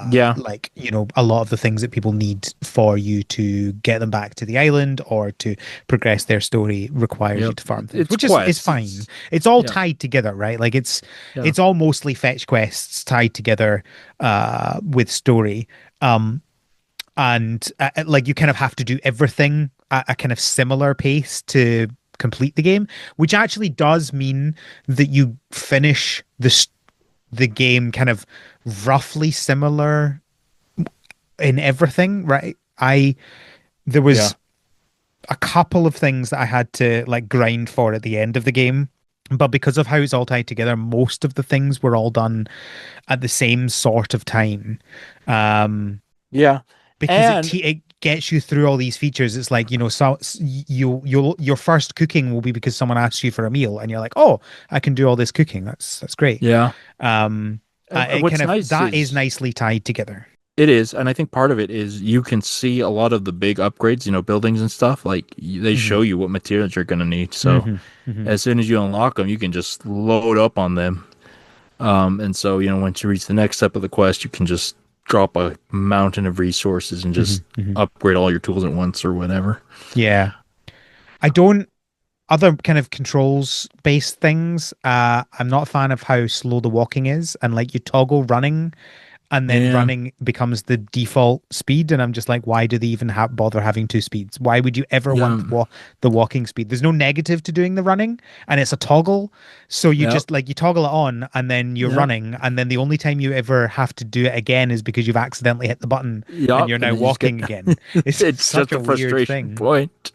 yeah. Like, a lot of the things that people need for you to get them back to the island or to progress their story requires you Yep. to farm things, It's which is quests. fine. It's all Yeah. tied together, right? Like Yeah. it's all mostly fetch quests tied together with story. And like you kind of have to do everything at a kind of similar pace to complete the game, which actually does mean that you finish the game kind of roughly similar in everything, right? There Yeah. was a couple of things that I had to like grind for at the end of the game, but because of how it's all tied together, most of the things were all done at the same sort of time. Yeah. Because And it gets you through all these features. It's like, so your first cooking will be because someone asks you for a meal and you're like, oh, I can do all this cooking. That's great. yeah. Um, it What's kind of nice that is is nicely tied together. it is, and I think part of it is you can see a lot of the big upgrades, buildings and stuff. Like they Hmm. show you what materials you're gonna need. So Hmm. Hmm. as soon as you unlock them, you can just load up on them. And so once you reach the next step of the quest, you can just drop a mountain of resources and Hmm. just Hmm. upgrade all your tools at once or whatever. Yeah. I don't other kind of controls based things. I'm not a fan of how slow the walking is, and like you toggle running and then Yeah, running becomes the default speed, and I'm just like, why do they even bother having two speeds? Why would you ever want yeah, the walking speed? There's no negative to doing the running, and it's a toggle, so you yep, just like you toggle it on and then you're yep, running, and then the only time you ever have to do it again is because you've accidentally hit the button and yep. you're And now then you just get walking again. It's it's such just a a weird frustration thing. point.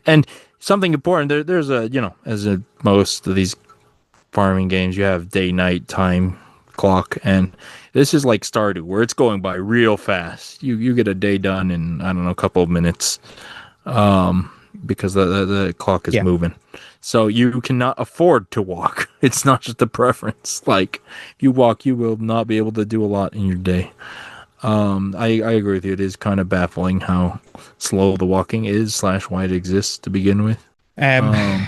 And something important there's a as in most of these farming games, you have day night time clock, and this is like Stardew, where it's going by real fast. You get a day done in I don't know a couple of minutes, because the clock is Yeah. moving. So you cannot afford to walk. It's not just a preference. Like if you walk, you will not be able to do a lot in your day. I agree with you. It is kind of baffling how slow the walking is slash why it exists to begin with. Um, Um,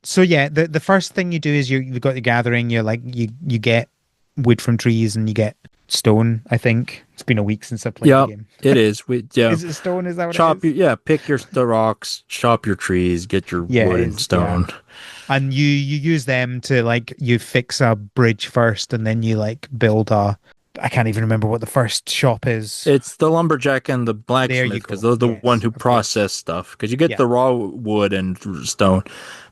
so yeah, the first thing you do is you've got the gathering. You're like you get wood from trees and you get stone. I think it's been a week since I played the yeah, game. it is. Yeah, Is it stone? Is that what it chop is? your yeah, pick your the rocks, chop your trees, get your Yeah, it wood and is. Yeah. stone. And you use them to like you fix a bridge first and then you like build a I can't even remember what the first shop is. It's the lumberjack and the There you blacksmith because go. they're the one Yes, who of course. process stuff. Because you get Yeah. the raw wood and stone,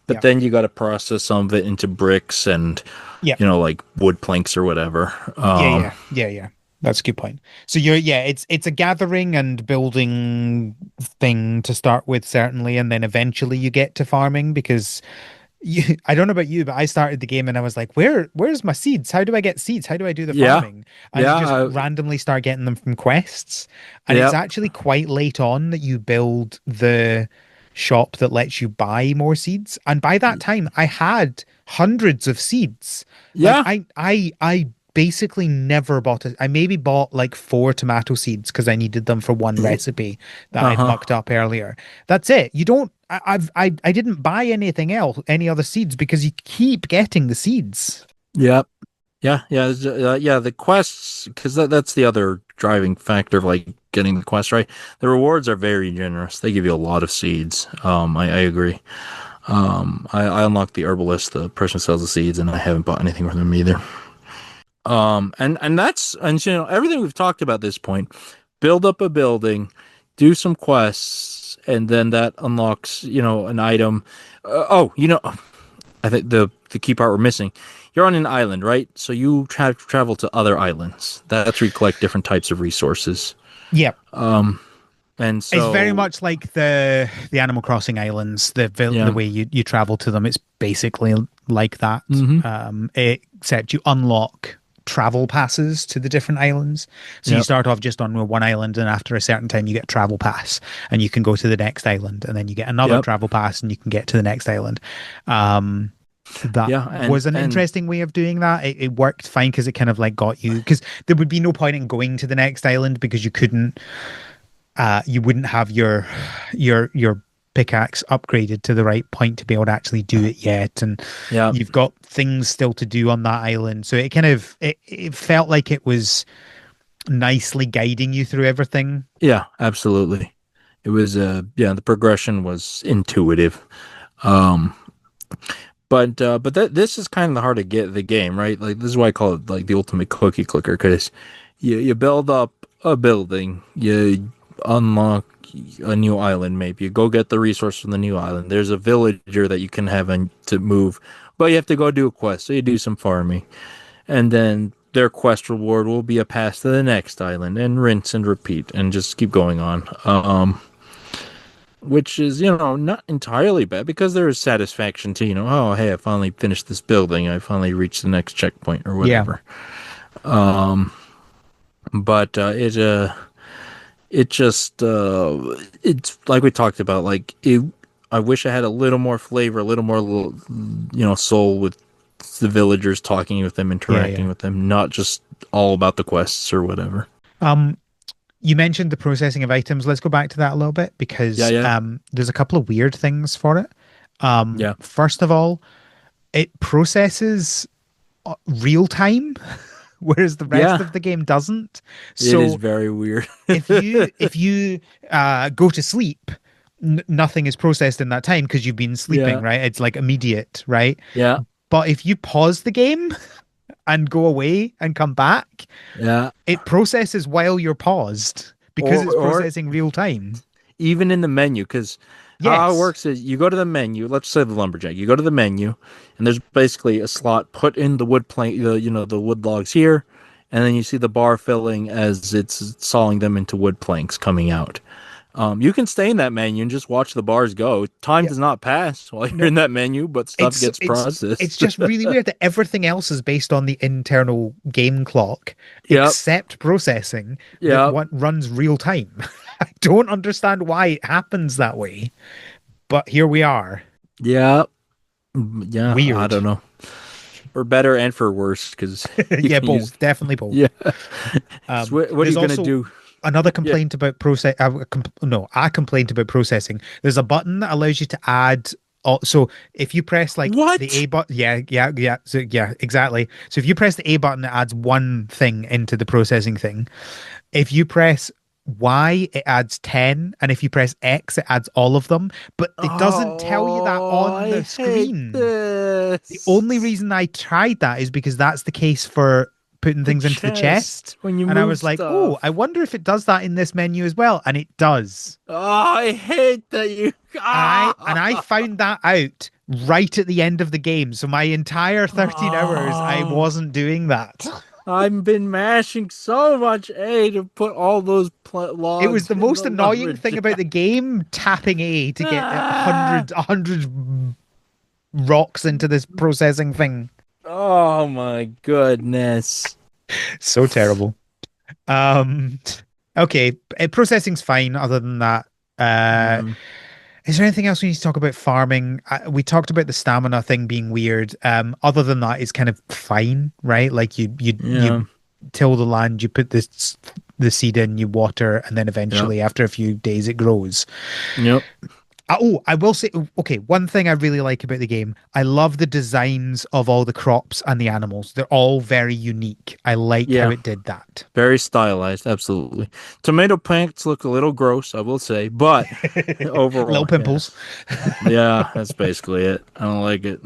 but Yeah. then you got to process some of it into bricks and Yeah. like wood planks or whatever. Yeah. That's a good point. So it's a gathering and building thing to start with, certainly, and then eventually you get to farming because I don't know about you, but I started the game and I was like, where's my seeds? How do I get seeds? How do I do the Yeah, farming? And you yeah, just randomly start getting them from quests. And it's yeah, actually quite late on that you build the shop that lets you buy more seeds. And by that time, I had hundreds of seeds. Like yeah. I basically never bought I maybe bought like four tomato seeds because I needed them for one recipe that I'd Uh-huh. mucked up earlier. That's it. You don't I didn't buy anything else, any other seeds because you keep getting the seeds. Yep. Yeah. The quests, because that's the other driving factor of like getting the quest right. The rewards are very generous. They give you a lot of seeds. I agree. I unlocked the herbalist, the person who sells the seeds, and I haven't bought anything from them either. And everything we've talked about at this point, build up a building, do some quests, and then that unlocks an item. I think the key part we're missing. You're on an island, right? So you travel to other islands. That's where you collect different types of resources. Yeah. And It's very so, much like the Animal Crossing islands, the yeah. way you travel to them. It's basically like that. Mm-hmm. Except you unlock travel passes to the different islands. So you Yep. start off just on one island, and after a certain time, you get a travel pass, and you can go to the next island, and then you get another Yep. travel pass, and you can get to the next island. Um, that Yeah. was an And interesting way of doing that. It worked fine because it kind of like got you because there would be no point in going to the next island because you wouldn't have your pickaxe upgraded to the right point to be able to actually do it yet, and yeah. you've got things still to do on that island. So it kind of it felt like it was nicely guiding you through everything. Yeah, absolutely. It was the progression was intuitive. Um this is kind of the heart of the game, right? Like this is why I call it like the ultimate cookie clicker because you build up a building, you unlock a new island, maybe you go get the resource from the new island. There's a villager that you can have to move, but you have to go do a quest, so you do some farming, and then their quest reward will be a pass to the next island, and rinse and repeat, and just keep going on. Which is not entirely bad because there is satisfaction to oh hey I finally finished this building, I finally reached the next checkpoint or Yeah. whatever. But it just it's like we talked about, like it. I wish I had a little more flavor, a little more soul with the villagers, talking with them, interacting Yeah. with them, not just all about the quests or whatever. Um, you mentioned the processing of items. Let's go back to that a little bit Yeah, because yeah, there's a couple of weird things for it. yeah, First of all, it processes real time, whereas the rest yeah. of the game doesn't. It is So very weird. if you go to sleep, nothing is processed in that time because you've been sleeping, Yeah, right? It's like immediate, right? yeah, But if you pause the game and go away and come back, yeah. it processes while you're paused because it's Or processing real time. even in the menu, because how it Yes. works is you go to the menu. Let's say the lumberjack. You go to the menu, and there's basically a slot. Put in the wood plank, the wood logs here, and then you see the bar filling as it's sawing them into wood planks coming out. You can stay in that menu and just watch the bars go. Time Yeah. does not pass while you're No, in that menu, but stuff it's gets it's it's processed. just really weird that everything else is based on the internal game clock Yep, except processing that yep, what runs real time. I don't understand why it happens that way, but here we are. yep, yeah. I Weird. don't know. for better and for worse because you Yeah, can use. both, definitely both. Yeah. So what are There's you gonna also do? another Yeah. complaint about process. No, I complained about processing. There's a button that allows you to add. So if you press like the What? A button, yeah. So yeah, exactly. So if you press the A button, it adds one thing into the processing thing. If you press Y, it adds 10, and if you press X, it adds all of them. But it doesn't tell you that Oh, on I the hate screen. The only this. reason I tried that is because that's the case for putting The things into the chest chest. when you And I move was like, oh, I stuff. wonder if it does that in this menu as well. And it does. Oh, I hate that you. I found that out right at the end of the game. So my entire 13 hours, I Oh, wasn't doing that. I've been mashing so much A to put all those It was logs the in most the annoying lumberjack. thing about the game, tapping A to get Ah! a hundred rocks into this processing thing. Oh my goodness. So terrible. Um, okay, processing's fine. Other than that, uh, Yeah. is there anything else we need to talk about farming? We talked about the stamina thing being weird. Other than that, it's kind of fine, right? Like you Yeah. till the land, you put the seed in, you water, and then Yep. eventually, after a few days, it grows. Yep. Oh, I will say, okay, one thing I really like about the game, I love the designs of all the crops and the animals. They're all very unique. I like how Yeah. it did that. Very stylized, absolutely. Tomato plants look a little gross, I will say, but Little overall, pimples. yes. Yeah, that's basically it. I don't like it.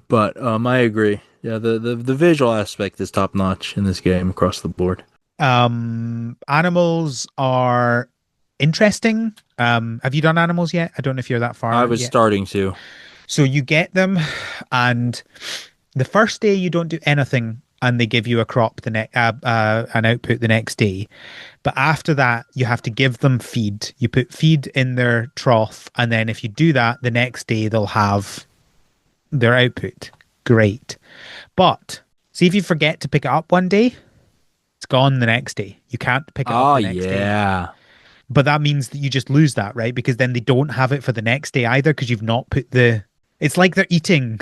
But I agree. Yeah, the visual aspect is top notch in this game across the board. Animals are interesting. Have you done animals yet? I don't know if you're that I far was yet. starting to. So you get them, and the first day you don't do anything, and they give you a crop an output the next day. But after that, you have to give them feed. You put feed in their trough, and then if you do that, the next day they'll have their output. Great. But see if you forget to pick it up one day, it's gone the next day. You can't pick it up Oh the next day. yeah. But that means that you just lose that, right? Because then they don't have it for the next day either because you've not put the. It's like they're eating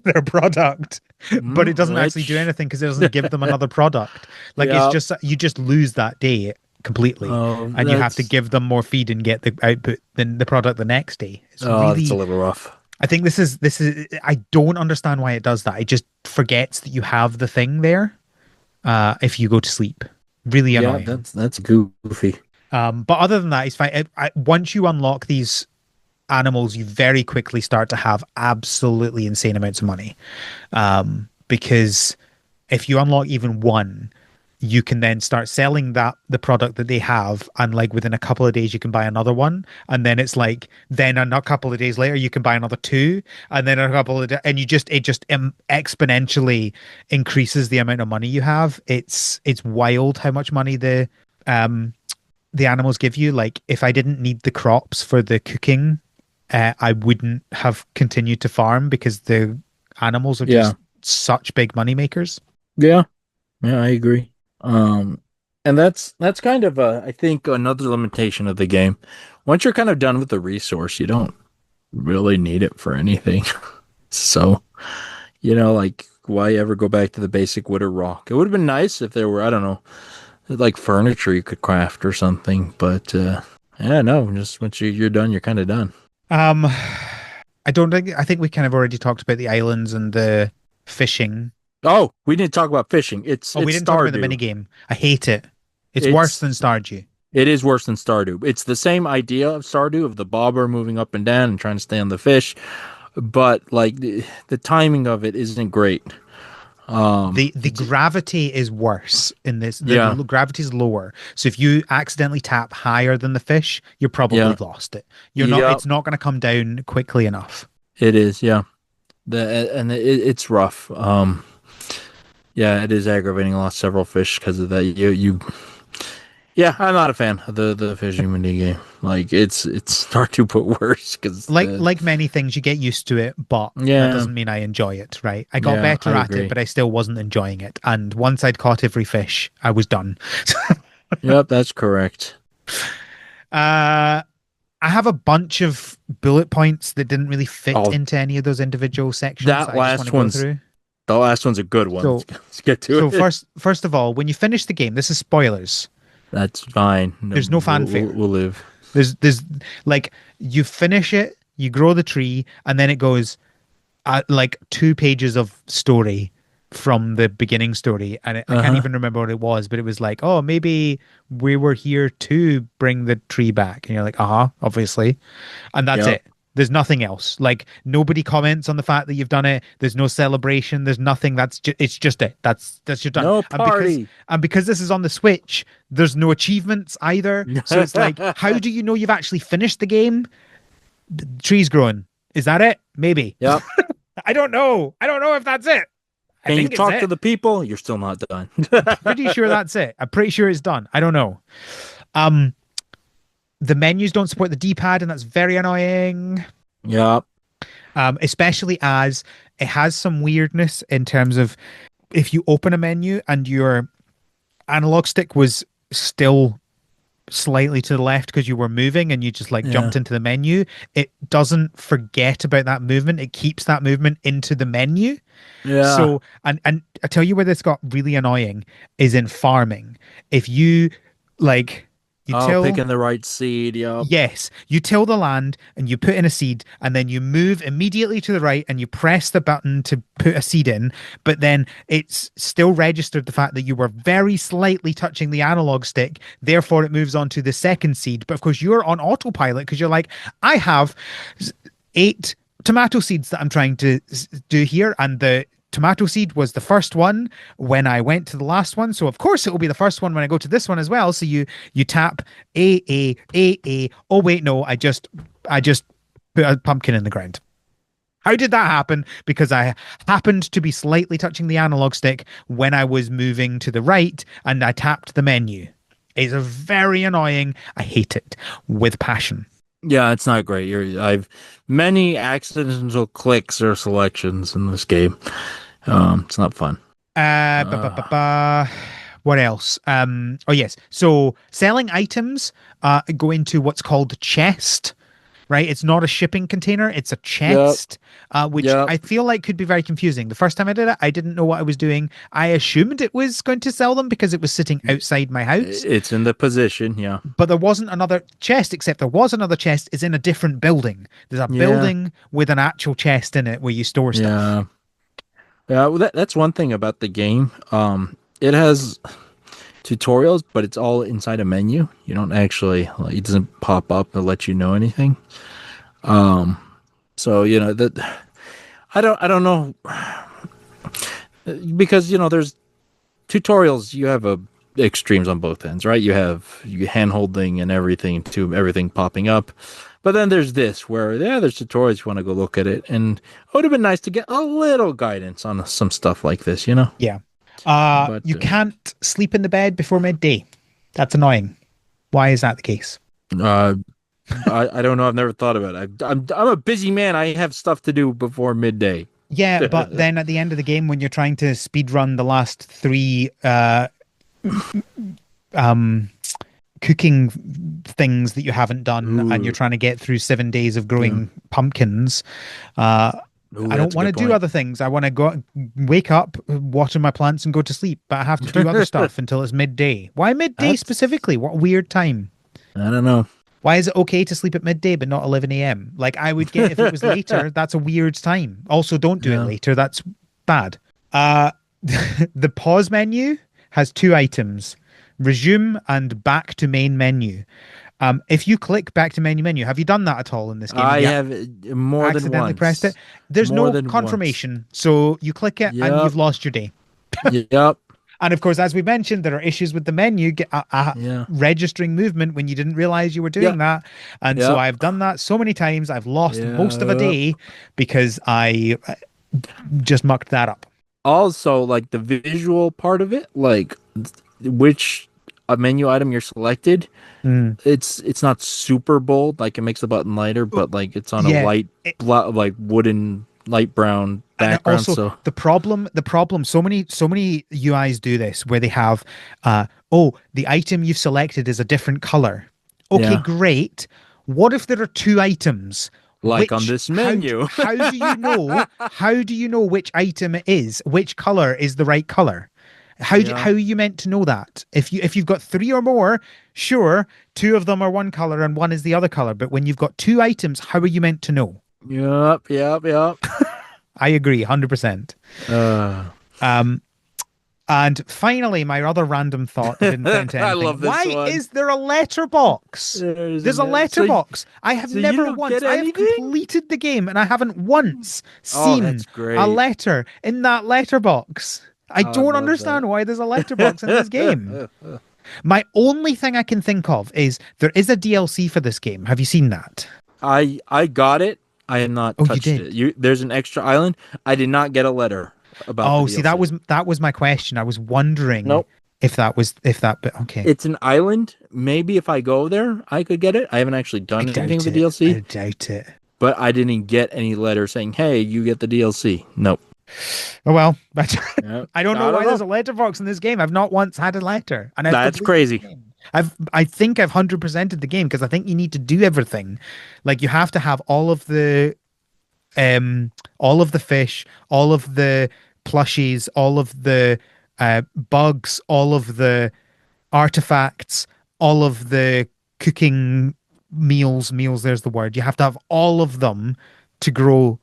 their product, but it doesn't actually do Which anything because it doesn't give them another product. Like it's yeah. just you just lose that day completely, Oh, and you have to that's give them more feed and get the output than the product the next day. It's that's a really. little rough. I think this is. I don't understand why it does that. It just forgets that you have the thing there. If you go to sleep, really Yeah, annoying. that's goofy. But other than that, it's fine. Once you unlock these animals, you very quickly start to have absolutely insane amounts of money. Because if you unlock even one, you can then start selling the product that they have, and like within a couple of days you can buy another one, and then it's like then a couple of days later you can buy another two, and then a couple of and it just exponentially increases the amount of money you have. It's wild how much money um the animals give you. Like if I didn't need the crops for the cooking, I wouldn't have continued to farm because the animals are Yeah. just such big money makers. Yeah. Yeah, I agree. Um, and that's kind of I think another limitation of the game. Once you're kind of done with the resource, you don't really need it for anything. So, like why ever go back to the basic wood or rock? It would have been nice if there were, I don't know, like furniture you could craft or something, but yeah, no, just once you're done, you're kind of done. Um, I think we kind of already talked about the islands and the fishing. Oh, we didn't talk about fishing. It's Oh, we it's didn't talk about the mini Stardew. game. I hate it. It's worse It's than Stardew. It is worse than Stardew. It's the same idea of Stardew of the bobber moving up and down and trying to stay on the fish, but like the timing of it isn't great. The gravity is worse in this. Yeah, Gravity is lower. So if you accidentally tap higher than the fish, you're probably yeah, lost it. You're not. yeah. It's not going to come down quickly enough. It is. Yeah, it's rough. Yeah, it is aggravating. I lost several fish because of that. Yeah, I'm not a fan of the fishing mini game. Like it's start to put worse because the Like many things, you get used to it, but that yeah doesn't mean I enjoy it. Right? I got yeah I better at it, agree. but I still wasn't enjoying it. And once I'd caught every fish, I was done. Yep, that's correct. uh, I have a bunch of bullet points that didn't really fit Oh, into any of those individual sections that that I just want last to go one's through. the last one's a good one. So, Let's get to so it. first of all, when you finish the game, this is spoilers. That's fine. No, There's no fanfare. we'll live. There's like you finish it, you grow the tree, and then it goes like 2 pages of story from the beginning story, and I can't Uh-huh. even remember what it was, but it was like, oh, maybe we were here to bring the tree back, and you're like, obviously, and that's Yep. it. There's nothing else. Like nobody comments on the fact that you've done it. There's no celebration. There's nothing. It's just it. That's you're done. No And party. because this is on the Switch, there's no achievements either. So it's like, how do you know you've actually finished the game? The tree's growing. Is that it? Maybe. Yep. I don't know. I don't know if that's it. I Can you think it's talk to it. the people? You're still not done. Pretty sure that's it. I'm pretty sure it's done. I don't know. Um, the menus don't support the D-pad, and that's very annoying. Yep. Especially as it has some weirdness in terms of if you open a menu and your analog stick was still slightly to the left because you were moving and you just like Yeah. jumped into the menu, it doesn't forget about that movement. It keeps that movement into the menu. Yeah. So, and I tell you where this got really annoying is in farming. If you like, you Oh, till, picking the right seed. Yep. yes, you till the land and you put in a seed, and then you move immediately to the right and you press the button to put a seed in, but then it's still registered the fact that you were very slightly touching the analog stick, therefore it moves on to the second seed. But of course, you're on autopilot because you're like, I have 8 tomato seeds that I'm trying to do here, and the tomato seed was the first one when I went to the last one, so of course it will be the first one when I go to this one as well. So you tap A. Oh wait, no, I just put a pumpkin in the ground. How did that happen? Because I happened to be slightly touching the analog stick when I was moving to the right, and I tapped the menu. It's a very annoying. I hate it with passion. Yeah, it's not great. I've many accidental clicks or selections in this game. It's not fun. Uh, ba, ba, ba, ba. What else? Oh yes. So selling items go into what's called a chest, right? It's not a shipping container, it's a Yep. chest, which Yep. I feel like could be very confusing. The first time I did it, I didn't know what I was doing. I assumed it was going to sell them because it was sitting outside my house, It's in the position. Yeah. but there wasn't another chest, except there was another chest is in a different building. There's a Yeah. building with an actual chest in it where you store stuff. Yeah. Yeah. Well, that's one thing about the game. It has tutorials, but it's all inside a menu. You don't actually, like, it doesn't pop up and let you know anything. So that I don't know because there's tutorials. You have extremes on both ends, right? You have hand holding and everything to everything popping up, but then there's this where there's tutorials. You want to go look at it, and it would have been nice to get a little guidance on some stuff like this, Yeah. But You can't sleep in the bed before midday. That's annoying. Why is that the case? I don't know. I've never thought about it. I'm a busy man. I have stuff to do before midday. Yeah, but then at the end of the game, when you're trying to speed run the last 3 cooking things that you haven't done, and you're trying to get through 7 days of growing pumpkins, Ooh, I that's don't a want to good do point. other things. I want to go wake up, water my plants, and go to sleep. But I have to do other stuff until it's midday. Why midday That's specifically? What weird time? I don't know. Why is it okay to sleep at midday but not 11 a.m.? Like I would get if it was later, that's a weird time. Also, don't do it Yeah. later. That's bad. The pause menu has 2 items: resume and back to main menu. If you click back to menu, have you done that at all in this game? I Have you have more than accidentally once. pressed it? There's More no than confirmation. So you click it and Yep. you've lost your day. Yep. And of course, as we mentioned, there are issues with the menu Yeah. registering movement when you didn't realize you were doing Yep. that. And so Yep. I've done that so many times. I've lost most of a Yep. day because I just mucked that up. Also, like the visual part of it, like which a menu item you're selected, it's not super bold. Like it makes the button lighter, but like it's on a Yeah, light, it- like wooden light brown And background. also So the problem, so many UIs do this where they have, the item you've selected is a different color. Okay, Yeah. great. What if there are two items? Like on this menu. How do you know? How do you know which item it is? Which color is the right color? Yeah. How are you meant to know that? If you've got three or more, sure, two of them are one color and one is the other color. But when you've got two items, how are you meant to know? Yep. I agree, 100%. Uh, Um, and finally, my other random thought that didn't fit into I anything. love this Why one. is there a letterbox? There's a letterbox. I have so you never don't once. get I have anything? completed the game and I haven't once Oh, seen that's great. a letter in that letterbox. I I don't love understand why there's a letterbox in this game. that. My only thing I can think of is there is a DLC for this game. Have you seen that? I got it. I have not Oh, you touched did. it. There's an extra island. I did not get a letter about the Oh, see, that DLC. was my question. I was wondering Nope. if that, but okay. It's an island. Maybe if I go there, I could get it. I haven't actually I done anything doubt with the it. I DLC, doubt it. but I didn't get any letter saying, "Hey, you get the DLC." Nope. Oh well, but Yep. I don't know I don't why there's know. a letterbox in this game. I've not once had a letter, and I've That's completed the crazy. game. I think I've 100%ed the game because I think you need to do everything. Like you have to have all of the fish, all of the plushies, all of the bugs, all of the artifacts, all of the cooking meals. There's the word. You have to have all of them to grow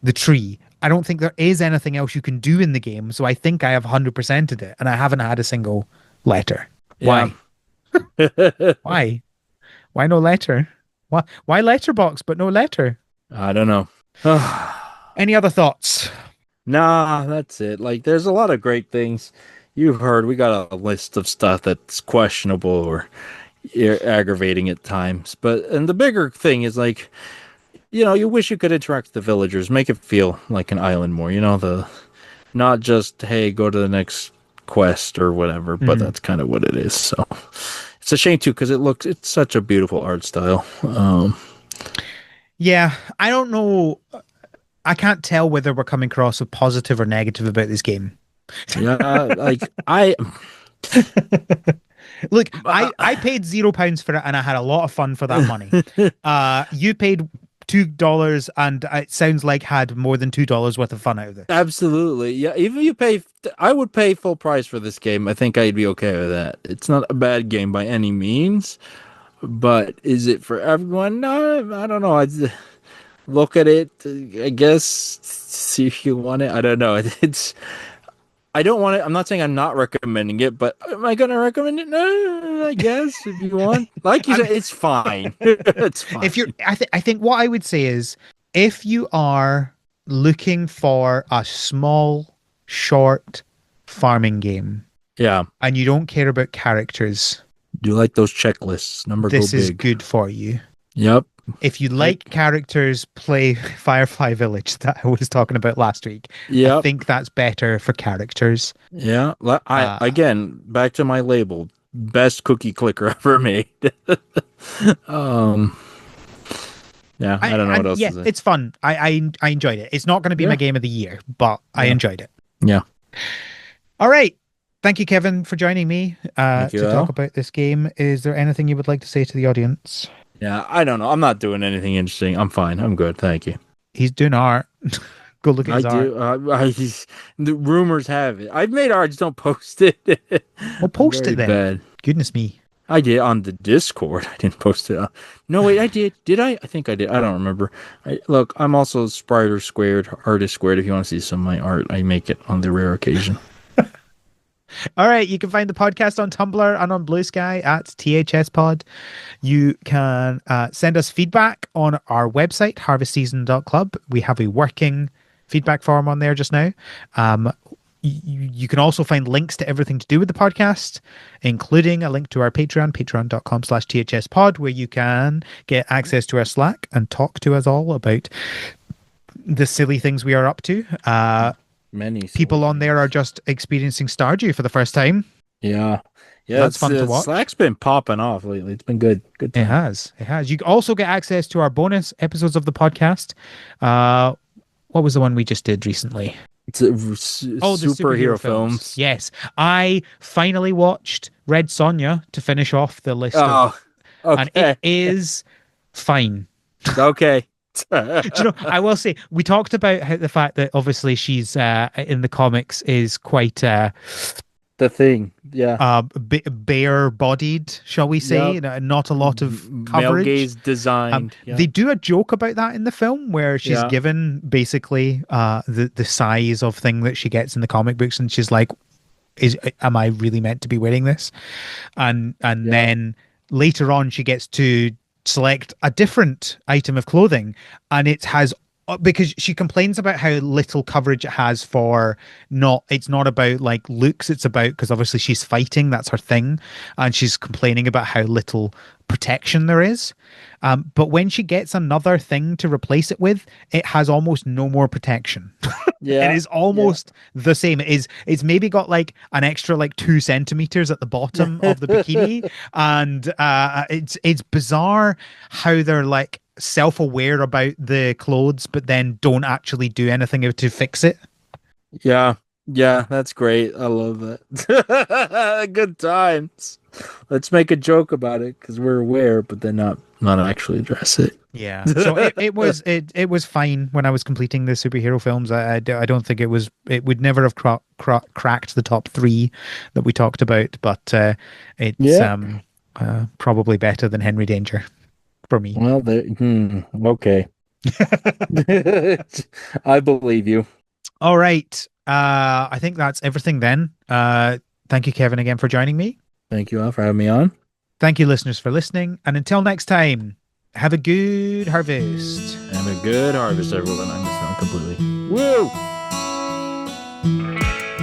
the tree. I don't think there is anything else you can do in the game, so I think I have 100%ed it, and I haven't had a single letter. Yeah. Why? Why? Why no letter? Why letterbox but no letter? I don't know. Any other thoughts? Nah, that's it. Like, there's a lot of great things. You've heard we got a list of stuff that's questionable or aggravating at times. And the bigger thing is like, you wish you could interact with the villagers, make it feel like an island more. Not just, hey, go to the next quest or whatever, but that's kind of what it is. So it's a shame too, because it's such a beautiful art style. Yeah, I don't know. I can't tell whether we're coming across with positive or negative about this game. Yeah, like I Look, I paid £0 for it and I had a lot of fun for that money. You paid $2 and it sounds like had more than $2 worth of fun out of this. absolutely, yeah. Even if I would pay full price for this game. I think I'd be okay with that. It's not a bad game by any means, but is it for everyone? No, I don't know. I look at it, I guess, see if you want it. I don't know. I don't want it. I'm not saying I'm not recommending it, but am I going to recommend it? No, I guess if you want. Like you said, it's fine. It's fine. I think what I would say is if you are looking for a small, short farming game Yeah. and you don't care about characters, Do you like those checklists? Number this go is big. good for you. Yep. If you like characters, play Firefly Village that I was talking about last week. I Yep. think that's better for characters. Yeah. Again, back to my label. Best cookie clicker ever made. Yeah, I don't know what else Yeah, to say. it's fun. I enjoyed it. It's not going to be my game of the year, but I enjoyed it. Yeah. All right. Thank you, Kevin, for joining me Thank you, to Al. talk about this game. Is there anything you would like to say to the audience? Yeah, I don't know. I'm not doing anything interesting. I'm fine. I'm good. Thank you. He's doing art. Go look at I his art. do. The rumors have it. I've made art. Just don't post it. Well, post I'm it very then. bad. Goodness me. I did on the Discord. I didn't post it. No, wait, I did. Did I? I think I did. I don't remember. Look, I'm also Spriter Squared, Artist Squared. If you want to see some of my art, I make it on the rare occasion. All right, you can find the podcast on Tumblr and on Blue Sky at THSPod. You can send us feedback on our website, harvestseason.club. We have a working feedback form on there just now. You can also find links to everything to do with the podcast, including a link to our Patreon, patreon.com/THSpod, where you can get access to our Slack and talk to us all about the silly things we are up to. Many People on there are just experiencing Stardew for the first time. Yeah. Yeah, That's fun to watch. Slack's been popping off lately. It's been good. Good time. It has. You also get access to our bonus episodes of the podcast. What was the one we just did recently? It's the superhero films. Yes. I finally watched Red Sonja to finish off the list. Oh, okay. And it is fine. Okay. Do you know, I will say we talked about how the fact that obviously she's in the comics is quite The Thing. Yeah. bare-bodied, shall we say? Yep. Not a lot of Male coverage. gaze designed. They Yep. do a joke about that in the film where she's Yeah. given basically the size of thing that she gets in the comic books, and she's like, "Is am I really meant to be wearing this?" And Yeah. then later on, she gets to select a different item of clothing, and it has because she complains about how little coverage it has for not it's not about like looks, it's about because obviously she's fighting, that's her thing, and she's complaining about how little protection there is. But when she gets another thing to replace it with, it has almost no more protection. It Yeah. is Yeah. almost the same. It's maybe got like an extra like 2 centimeters at the bottom of the bikini, and it's bizarre how they're like self-aware about the clothes, but then don't actually do anything to fix it. Yeah. Yeah. That's great. I love that. Good times. Let's make a joke about it because we're aware, but then not actually address it. Yeah. So it was fine when I was completing the superhero films. I don't think it would never have cracked the top three that we talked about, but it's Yeah. probably better than Henry Danger for me. Well, okay. I believe you. All right. I think that's everything then. Thank you, Kevin, again for joining me. Thank you all for having me on. Thank you, listeners, for listening. And until next time, have a good harvest. Have a good harvest, everyone. I missed out completely. Woo!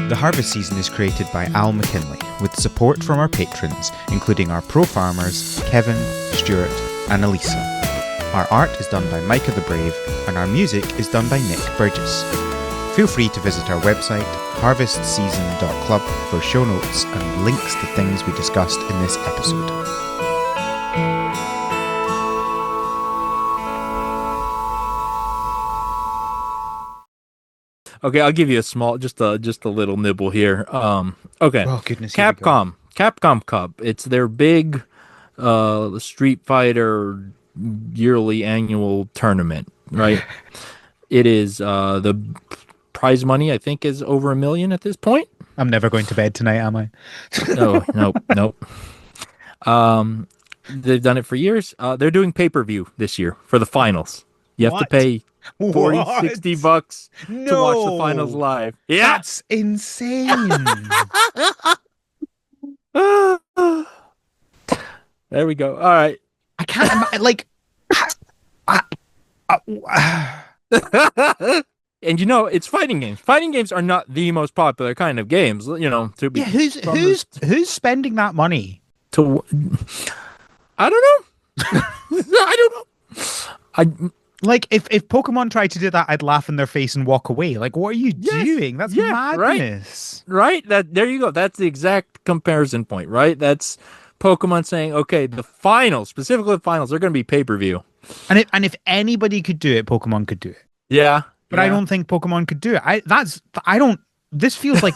The harvest season is created by Al McKinley with support from our patrons, including our pro farmers, Kevin, Stuart, and Elisa. Our art is done by Micah the Brave, and our music is done by Nick Burgess. Feel free to visit our website, harvestseason.club, for show notes and links to things we discussed in this episode. Okay, I'll give you a small, just a little nibble here. Okay, Oh, goodness. Here we go. Capcom Cup. It's their big, Street Fighter yearly annual tournament, right? It is the prize money, I think, is over $1 million at this point. I'm never going to bed tonight, am I? No, nope. They've done it for years. They're doing pay-per-view this year for the finals. You have to What? pay 40, What? $60 to watch the No. finals live. Yeah. That's insane. There we go. All right. I can't like. And it's fighting games. Fighting games are not the most popular kind of games, to be Yeah, who's spending that money? to I don't know. I don't know. I Like if Pokemon tried to do that, I'd laugh in their face and walk away. Like, what are you doing? That's madness. Right? There you go. That's the exact comparison point, right? That's Pokemon saying, okay, the finals, specifically the finals, they're going to be pay-per-view. And if anybody could do it, Pokemon could do it. Yeah. But I don't think Pokemon could do it. This feels like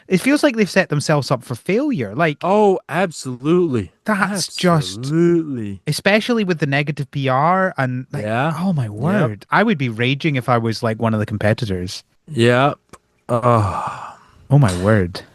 it feels like they've set themselves up for failure. Like, Oh, absolutely. that's just, Absolutely. especially with the negative PR and like, Yeah. oh my word. I would be raging if I was like one of the competitors. Yep. Oh. Oh my word.